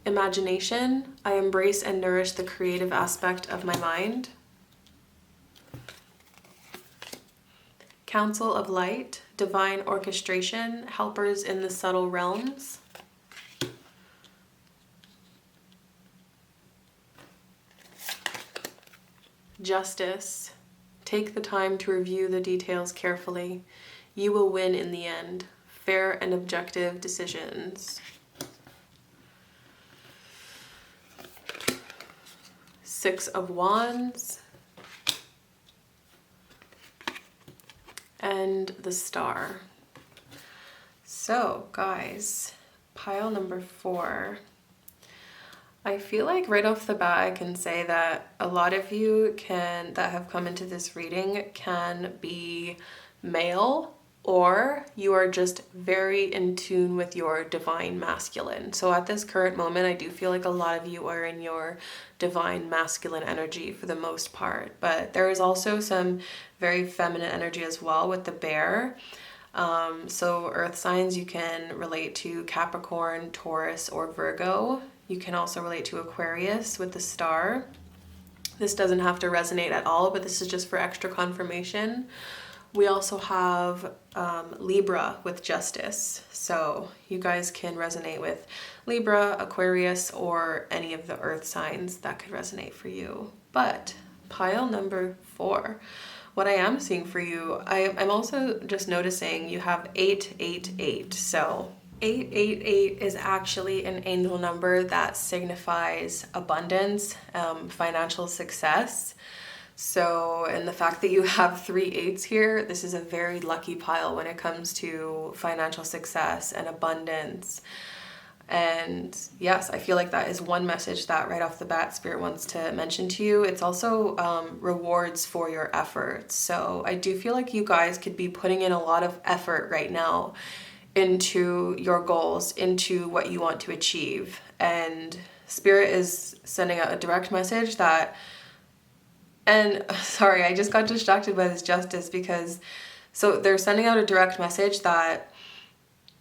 Imagination. I embrace and nourish the creative aspect of my mind. Council of Light. Divine orchestration. Helpers in the subtle realms. Justice. Take the time to review the details carefully. You will win in the end. Fair and objective decisions. Six of Wands, and the Star. So guys, pile number 4. I feel like right off the bat I can say that a lot of you that have come into this reading can be male, or you are just very in tune with your divine masculine. So at this current moment, I do feel like a lot of you are in your divine masculine energy for the most part, but there is also some very feminine energy as well with the Bear. So earth signs, you can relate to Capricorn, Taurus, or Virgo. You can also relate to Aquarius with the Star. This doesn't have to resonate at all, but this is just for extra confirmation. We also have Libra with Justice. So you guys can resonate with Libra, Aquarius, or any of the earth signs that could resonate for you. But pile number 4, what I am seeing for you, I'm also just noticing you have 888. So 888 is actually an angel number that signifies abundance, financial success. So, and the fact that you have 3 8s here, this is a very lucky pile when it comes to financial success and abundance. And yes, I feel like that is one message that right off the bat Spirit wants to mention to you. It's also rewards for your efforts. So I do feel like you guys could be putting in a lot of effort right now into your goals, into what you want to achieve. And Spirit is sending out a direct message that, and sorry, I just got distracted by this justice because, so they're sending out a direct message that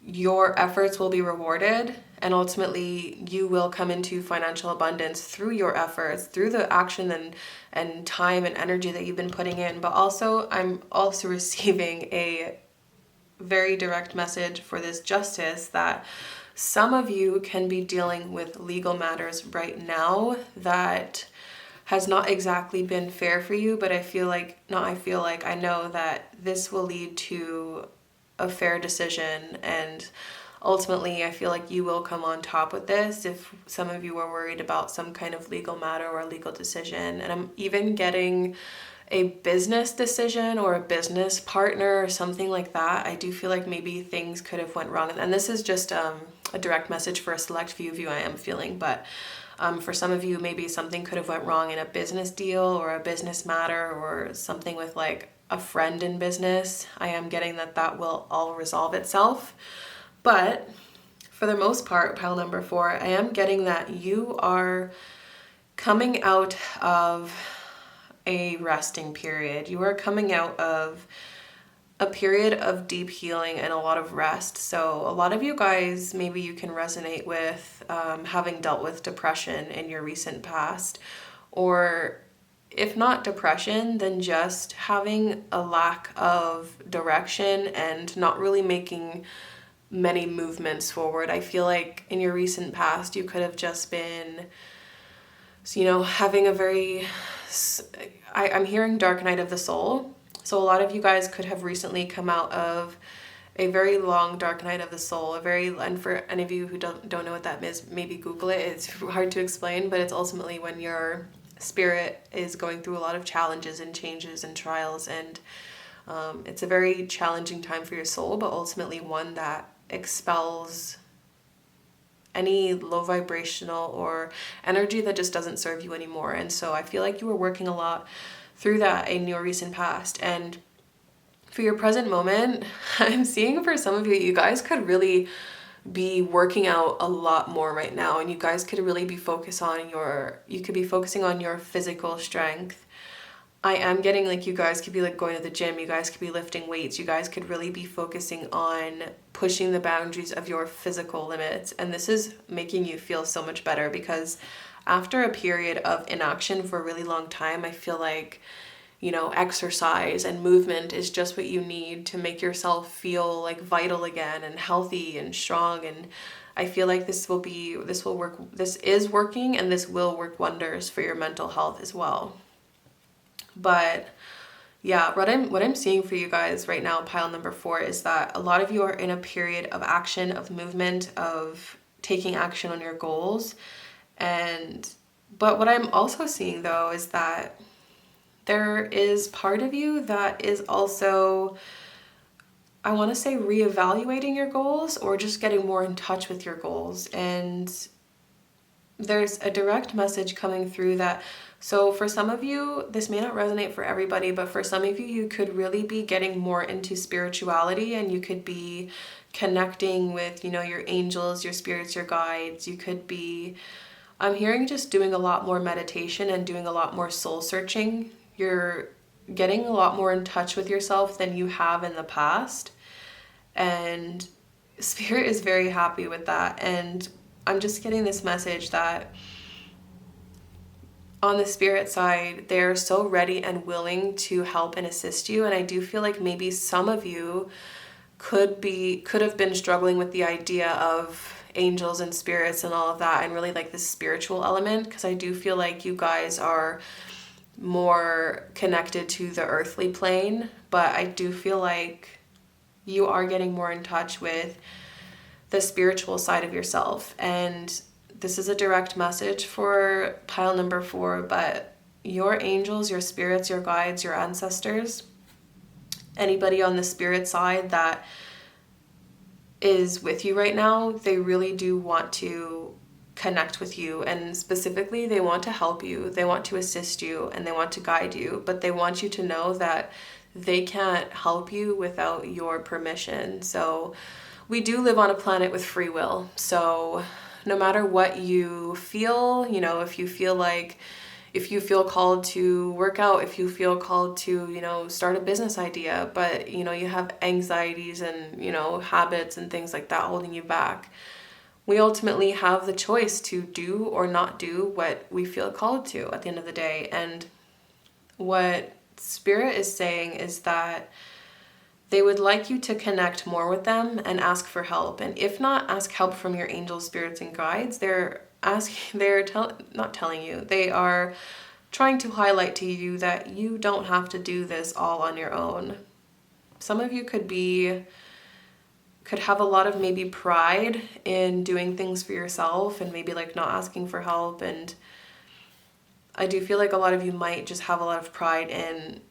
your efforts will be rewarded, and ultimately you will come into financial abundance through your efforts, through the action and time and energy that you've been putting in. But also, I'm also receiving a very direct message for this justice that some of you can be dealing with legal matters right now that has not exactly been fair for you, but I know that this will lead to a fair decision, and ultimately I feel like you will come on top with this if some of you are worried about some kind of legal matter or legal decision. And I'm even getting a business decision or a business partner or something like that. I do feel like maybe things could have went wrong, and this is just a direct message for a select few of you, I am feeling, but for some of you maybe something could have went wrong in a business deal or a business matter or something with like a friend in business. I am getting that will all resolve itself. But for the most part, pile number 4, I am getting that you are coming out of a resting period. You are coming out of a period of deep healing and a lot of rest. So a lot of you guys, maybe you can resonate with having dealt with depression in your recent past, or if not depression, then just having a lack of direction and not really making many movements forward. I feel like in your recent past, you could have just been, having a very, I'm hearing dark night of the soul. So a lot of you guys could have recently come out of a very long dark night of the soul, and for any of you who don't know what that is, maybe Google it. It's hard to explain, but it's ultimately when your spirit is going through a lot of challenges and changes and trials, and it's a very challenging time for your soul, but ultimately one that expels any low vibrational or energy that just doesn't serve you anymore. And so I feel like you were working a lot through that in your recent past. And for your present moment, I'm seeing for some of you, you guys could really be working out a lot more right now, and you guys could really be focusing on your physical strength. I am getting like you guys could be like going to the gym, you guys could be lifting weights, you guys could really be focusing on pushing the boundaries of your physical limits. And this is making you feel so much better, because after a period of inaction for a really long time, I feel like, exercise and movement is just what you need to make yourself feel like vital again and healthy and strong. And I feel like this is working, and this will work wonders for your mental health as well. But yeah, what I'm seeing for you guys right now, pile number 4, is that a lot of you are in a period of action, of movement, of taking action on your goals. But what I'm also seeing though is that there is part of you that is also, I want to say, reevaluating your goals or just getting more in touch with your goals. And there's a direct message coming through that. So for some of you, this may not resonate for everybody, but for some of you, you could really be getting more into spirituality, and you could be connecting with, your angels, your spirits, your guides. You could be, I'm hearing, just doing a lot more meditation and doing a lot more soul searching. You're getting a lot more in touch with yourself than you have in the past. And Spirit is very happy with that. And I'm just getting this message that on the spirit side, they're so ready and willing to help and assist you. And I do feel like maybe some of you could have been struggling with the idea of angels and spirits and all of that, and really like the spiritual element, because I do feel like you guys are more connected to the earthly plane, but I do feel like you are getting more in touch with the spiritual side of yourself. And this is a direct message for pile number 4, but your angels, your spirits, your guides, your ancestors, anybody on the spirit side that is with you right now, they really do want to connect with you, and specifically they want to help you, they want to assist you, and they want to guide you, but they want you to know that they can't help you without your permission. So we do live on a planet with free will, so no matter what you feel, you know, if you feel called to work out, if you feel called to, you know, start a business idea, but, you know, you have anxieties and, you know, habits and things like that holding you back, we ultimately have the choice to do or not do what we feel called to at the end of the day. And what Spirit is saying is that they would like you to connect more with them and ask for help. And if not, ask help from your angels, spirits, and guides. They are trying to highlight to you that you don't have to do this all on your own. Some of you could have a lot of maybe pride in doing things for yourself and maybe like not asking for help. And I do feel like a lot of you might just have a lot of pride in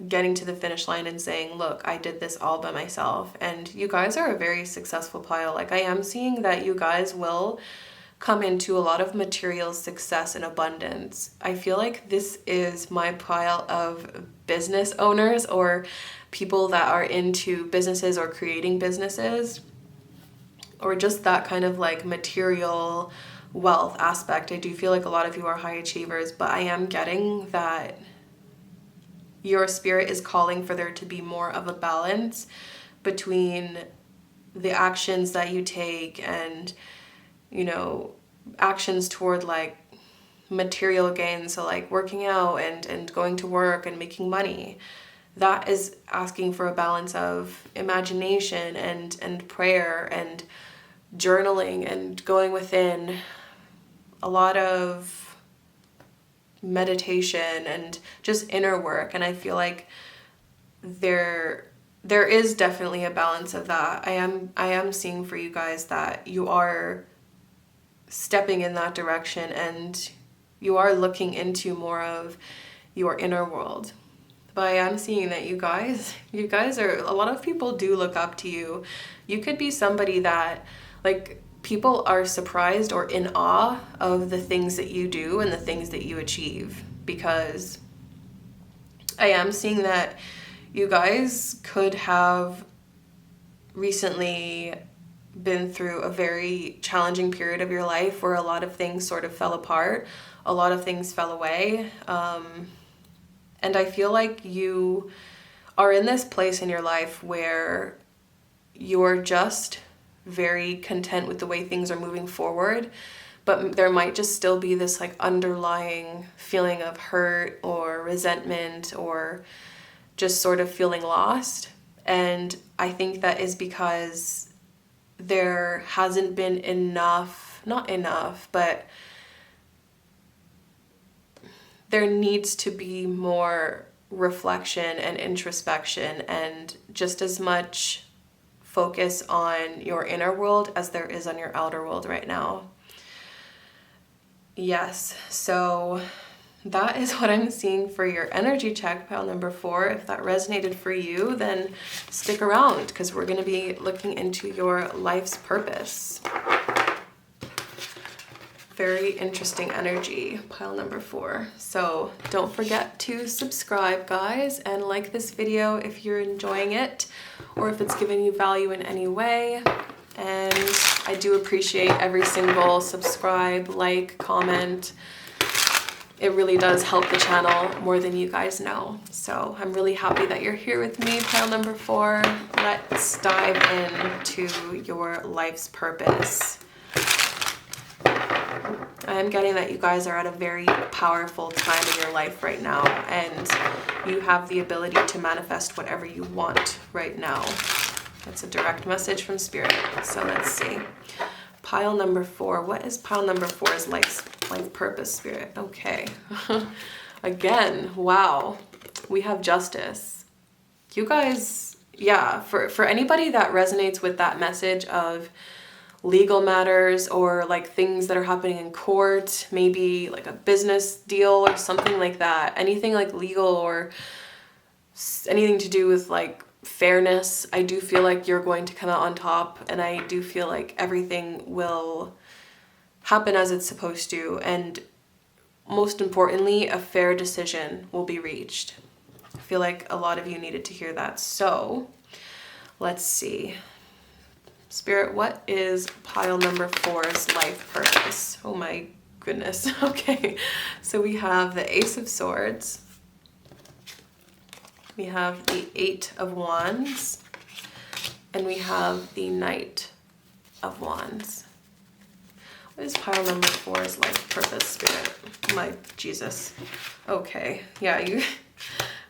getting to the finish line and saying, look, I did this all by myself. And you guys are a very successful pile. Like, I am seeing that you guys will come into a lot of material success and abundance. I feel like this is my pile of business owners or people that are into businesses or creating businesses, or just that kind of like material wealth aspect. I do feel like a lot of you are high achievers, but I am getting that your spirit is calling for there to be more of a balance between the actions that you take and, you know, actions toward like material gain. So like working out and going to work and making money. That is asking for a balance of imagination and prayer and journaling and going within, a lot of meditation and just inner work. And I feel like there is definitely a balance of that. I am seeing for you guys that you are stepping in that direction and you are looking into more of your inner world. But I am seeing that you guys are, a lot of people do look up to you. You could be somebody that, like, people are surprised or in awe of the things that you do and the things that you achieve, because I am seeing that you guys could have recently been through a very challenging period of your life where a lot of things sort of fell apart, a lot of things fell away, and I feel like you are in this place in your life where you're just very content with the way things are moving forward, but there might just still be this like underlying feeling of hurt or resentment or just sort of feeling lost. And I think that is because there hasn't been not enough, but there needs to be more reflection and introspection and just as much focus on your inner world as there is on your outer world right now. Yes, so that is what I'm seeing for your energy check, pile number 4. If that resonated for you, then stick around because we're going to be looking into your life's purpose. Very interesting energy, pile number 4. So don't forget to subscribe, guys, and like this video if you're enjoying it or if it's giving you value in any way. And I do appreciate every single subscribe, like, comment. It really does help the channel more than you guys know. So I'm really happy that you're here with me, pile number 4. Let's dive into your life's purpose. I'm getting that you guys are at a very powerful time in your life right now, and you have the ability to manifest whatever you want right now. That's a direct message from Spirit. So let's see. Pile number 4. What is pile number 4's life purpose, Spirit? Okay. Again, wow. We have justice. You guys, yeah, for anybody that resonates with that message of legal matters or like things that are happening in court, maybe like a business deal or something like that. Anything like legal or anything to do with like fairness, I do feel like you're going to come out on top, and I do feel like everything will happen as it's supposed to, and most importantly, a fair decision will be reached. I feel like a lot of you needed to hear that. So let's see. Spirit, what is pile number 4's life purpose? Oh my goodness. Okay. So we have the Ace of Swords. We have the 8 of Wands. And we have the Knight of Wands. What is pile number 4's life purpose, Spirit? My Jesus. Okay. Yeah,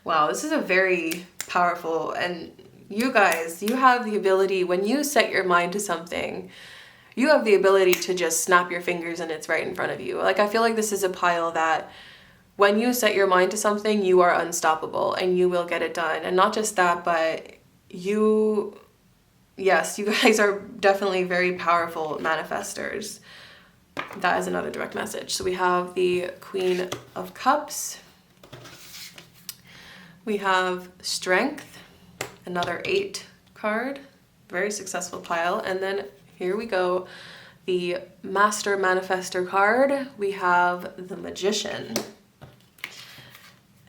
wow, this is a very powerful, and you guys, you have the ability, when you set your mind to something, you have the ability to just snap your fingers and it's right in front of you. Like, I feel like this is a pile that when you set your mind to something, you are unstoppable and you will get it done. And not just that, but yes, you guys are definitely very powerful manifestors. That is another direct message. So we have the Queen of Cups. We have Strength. Another 8 card, very successful pile. And then here we go, the Master Manifestor card. We have the Magician.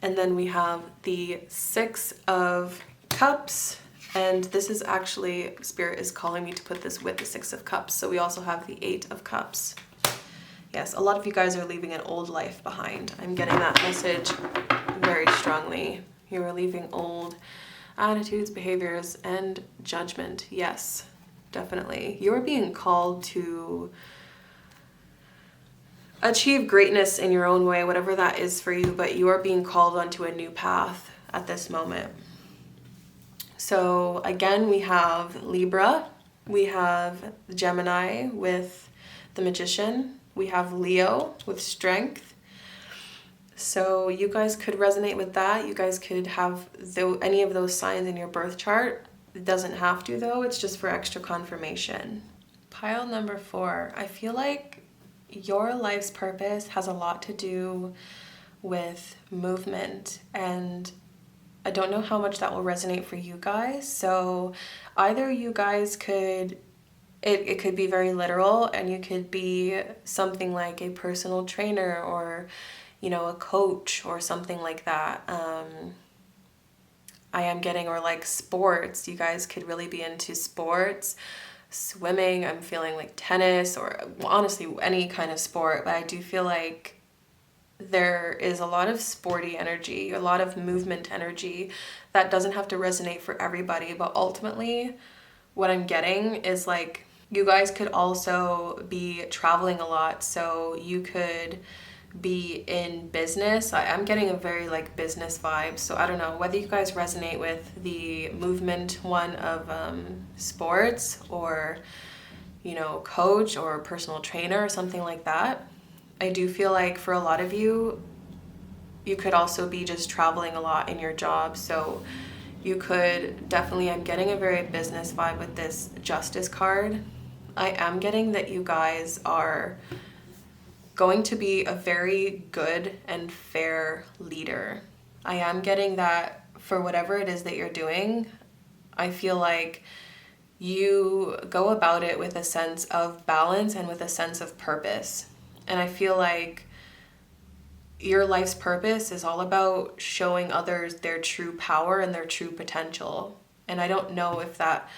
And then we have the 6 of Cups. And this is actually, Spirit is calling me to put this with the 6 of Cups. So we also have the 8 of Cups. Yes, a lot of you guys are leaving an old life behind. I'm getting that message very strongly. You are leaving old attitudes, behaviors, and judgment. Yes, definitely. You're being called to achieve greatness in your own way, whatever that is for you, but you are being called onto a new path at this moment. So again, we have Libra, we have Gemini with the Magician, we have Leo with Strength. So you guys could resonate with that. You guys could have any of those signs in your birth chart. It doesn't have to though, it's just for extra confirmation. Pile number 4, I feel like your life's purpose has a lot to do with movement, and I don't know how much that will resonate for you guys. So either you guys could, it could be very literal, and you could be something like a personal trainer or a coach or something like that. I am getting, or like sports, you guys could really be into sports, swimming, I'm feeling like tennis, or honestly any kind of sport, but I do feel like there is a lot of sporty energy, a lot of movement energy that doesn't have to resonate for everybody, but ultimately what I'm getting is like you guys could also be traveling a lot, so you could be in business. I'm getting a very like business vibe, so I don't know whether you guys resonate with the movement one of sports or coach or personal trainer or something like that. I do feel like for a lot of you, you could also be just traveling a lot in your job, so you could definitely, I'm getting a very business vibe with this Justice card. I am getting that you guys are going to be a very good and fair leader. I am getting that for whatever it is that you're doing, I feel like you go about it with a sense of balance and with a sense of purpose. And I feel like your life's purpose is all about showing others their true power and their true potential. And I don't know if that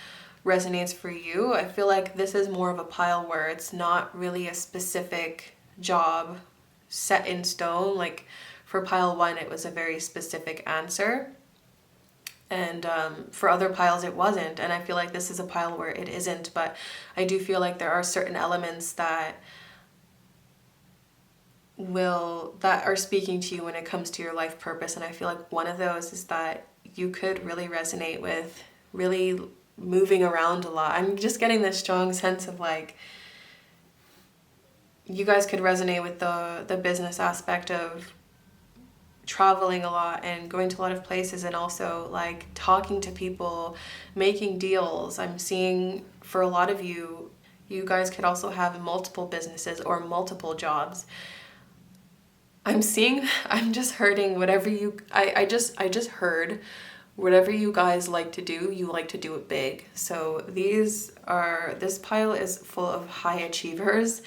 resonates for you. I feel like this is more of a pile where it's not really a specific job set in stone. Like for pile 1, it was a very specific answer, and for other piles it wasn't, and I feel like this is a pile where it isn't. But I do feel like there are certain elements that are speaking to you when it comes to your life purpose, and I feel like one of those is that you could really resonate with really moving around a lot. I'm just getting this strong sense of like you guys could resonate with the business aspect of traveling a lot and going to a lot of places, and also like talking to people, making deals. I'm seeing for a lot of you, You guys could also have multiple businesses or multiple jobs. I'm just hearing whatever I just heard whatever you guys like to do, you like to do it big. So this pile is full of high achievers.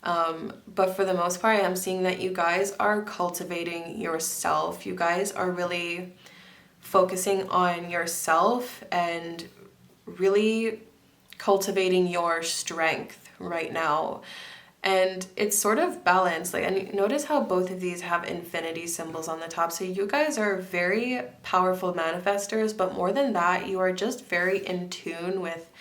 But for the most part, I'm seeing that you guys are cultivating yourself. You guys are really focusing on yourself and really cultivating your strength right now. And it's sort of balanced. Like, and notice how both of these have infinity symbols on the top. So you guys are very powerful manifestors, but more than that, you are just very in tune with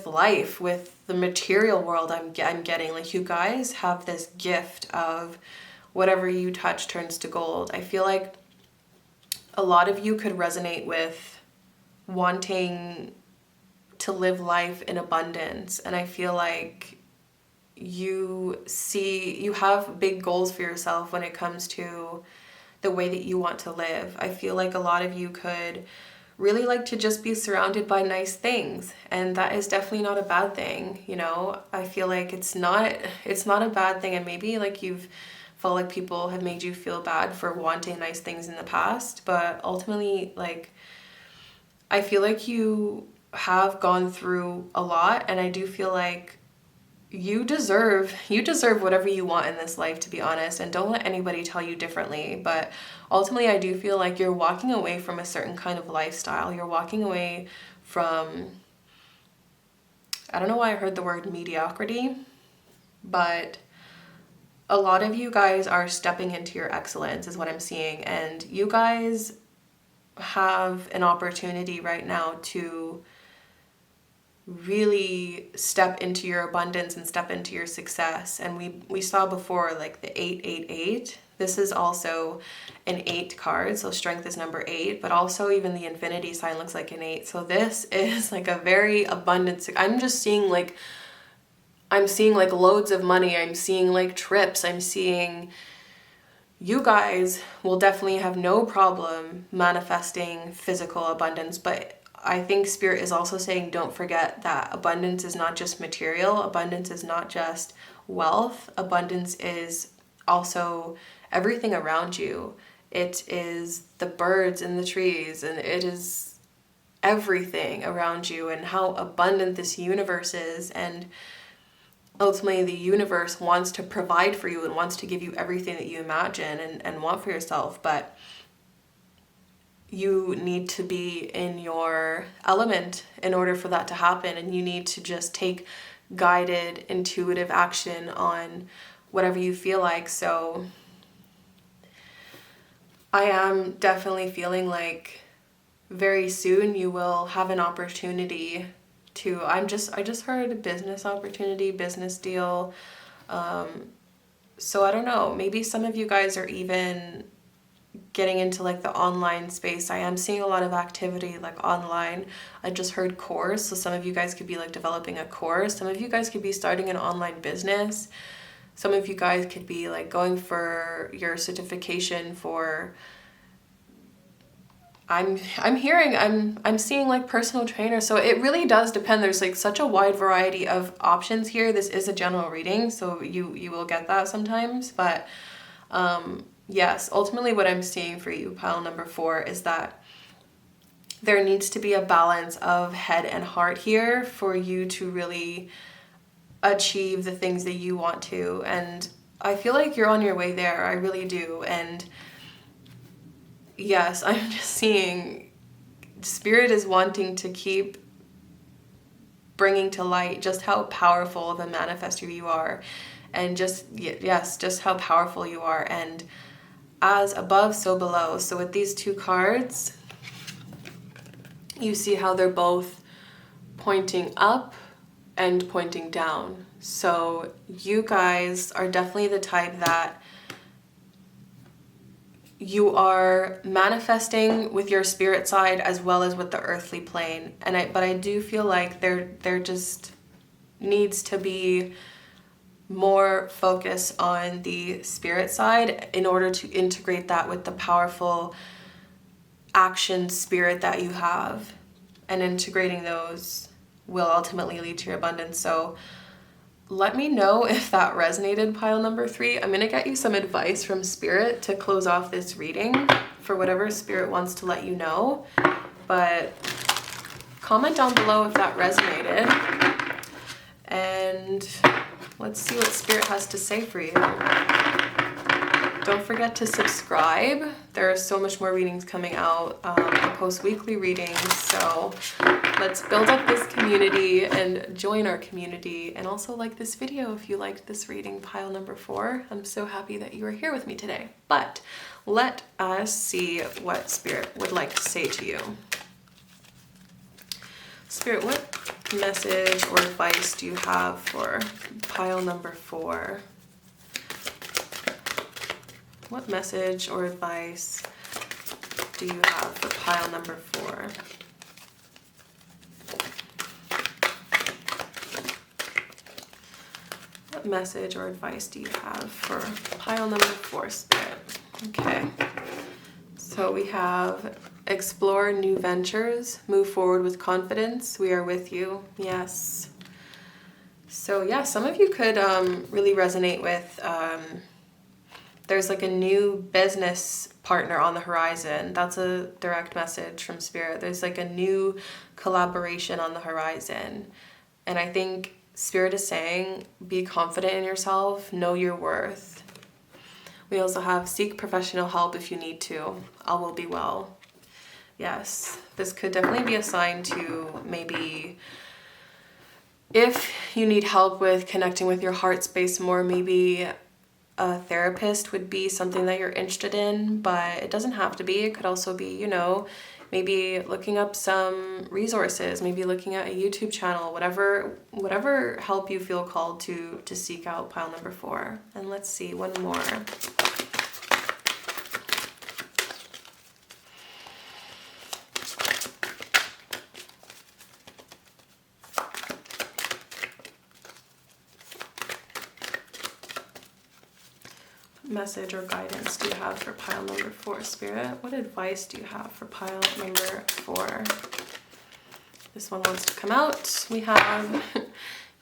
life, with the material world. I'm getting, like, you guys have this gift of whatever you touch turns to gold. I feel like a lot of you could resonate with wanting to live life in abundance, and I feel like you have big goals for yourself when it comes to the way that you want to live. I feel like a lot of you could really like to just be surrounded by nice things, and that is definitely not a bad thing. You know, I feel like it's not a bad thing, and maybe like you've felt like people have made you feel bad for wanting nice things in the past, but ultimately, like, I feel like you have gone through a lot, and I do feel like you deserve whatever you want in this life, to be honest, and don't let anybody tell you differently. But ultimately, I do feel like you're walking away from a certain kind of lifestyle. You're walking away from, I don't know why I heard the word mediocrity, but a lot of you guys are stepping into your excellence is what I'm seeing, and you guys have an opportunity right now to really step into your abundance and step into your success. And we saw before, like, the 888. This is also an 8 card, so strength is number 8, but also even the infinity sign looks like an 8. So this is like a very abundant, I'm seeing like loads of money. I'm seeing like trips. I'm seeing you guys will definitely have no problem manifesting physical abundance, but I think Spirit is also saying don't forget that abundance is not just material. Abundance is not just wealth. Abundance is also everything around you. It is the birds and the trees, and it is everything around you, and how abundant this universe is. And ultimately, the universe wants to provide for you and wants to give you everything that you imagine and want for yourself. But you need to be in your element in order for that to happen, and you need to just take guided, intuitive action on whatever you feel like. So I am definitely feeling like very soon you will have an opportunity to, I just heard a business opportunity, business deal. So I don't know, maybe some of you guys are even getting into like the online space. I am seeing a lot of activity like online. I just heard course, so some of you guys could be like developing a course. Some of you guys could be starting an online business. Some of you guys could be like going for your certification for, I'm seeing like personal trainer. So it really does depend. There's like such a wide variety of options here. This is a general reading, so you will get that sometimes, but yes, ultimately what I'm seeing for you, pile number 4, is that there needs to be a balance of head and heart here for you to really achieve the things that you want to. And I feel like you're on your way there. I really do. And yes, I'm just seeing Spirit is wanting to keep bringing to light just how powerful of a manifestor you are. And just how powerful you are. And as above, so below. So with these 2 cards, you see how they're both pointing up and pointing down. So you guys are definitely the type that you are manifesting with your spirit side as well as with the earthly plane. But I do feel like there just needs to be more focus on the spirit side in order to integrate that with the powerful action spirit that you have, and integrating those will ultimately lead to your abundance. So let me know if that resonated, pile number 3. I'm gonna get you some advice from Spirit to close off this reading for whatever Spirit wants to let you know. But comment down below if that resonated. And let's see what Spirit has to say for you. Don't forget to subscribe. There are so much more readings coming out. I post weekly readings, so let's build up this community and join our community. And also like this video if you liked this reading, pile number 4. I'm so happy that you are here with me today. But let us see what Spirit would like to say to you. Spirit, what message or advice do you have for pile number 4? What message or advice do you have for pile number 4? What message or advice do you have for pile number 4, Spirit? Okay. So we have explore new ventures, move forward with confidence. We are with you. Yes. So yeah, some of you could really resonate with there's like a new business partner on the horizon. That's a direct message from Spirit. There's like a new collaboration on the horizon. And I think Spirit is saying, be confident in yourself, know your worth. We also have seek professional help if you need to. All will be well. Yes, this could definitely be a sign to maybe if you need help with connecting with your heart space more, maybe a therapist would be something that you're interested in, but it doesn't have to be. It could also be, you know, maybe looking up some resources, maybe looking at a YouTube channel, whatever help you feel called to seek out, pile number 4. And let's see, one more. Message or guidance do you have for pile number 4, Spirit? What advice do you have for pile number 4? This one wants to come out. We have,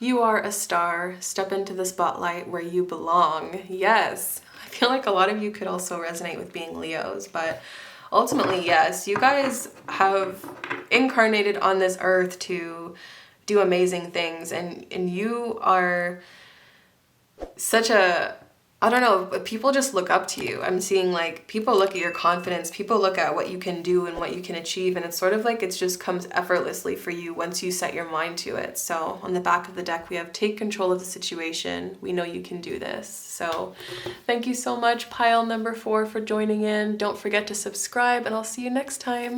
you are a star. Step into the spotlight where you belong. Yes. I feel like a lot of you could also resonate with being Leos, but ultimately, yes, you guys have incarnated on this earth to do amazing things, and you are such a, I don't know, but people just look up to you. I'm seeing like people look at your confidence, people look at what you can do and what you can achieve, and it's sort of like it just comes effortlessly for you once you set your mind to it. So on the back of the deck we have take control of the situation. We know you can do this. So thank you so much, pile number 4, for joining in. Don't forget to subscribe, and I'll see you next time.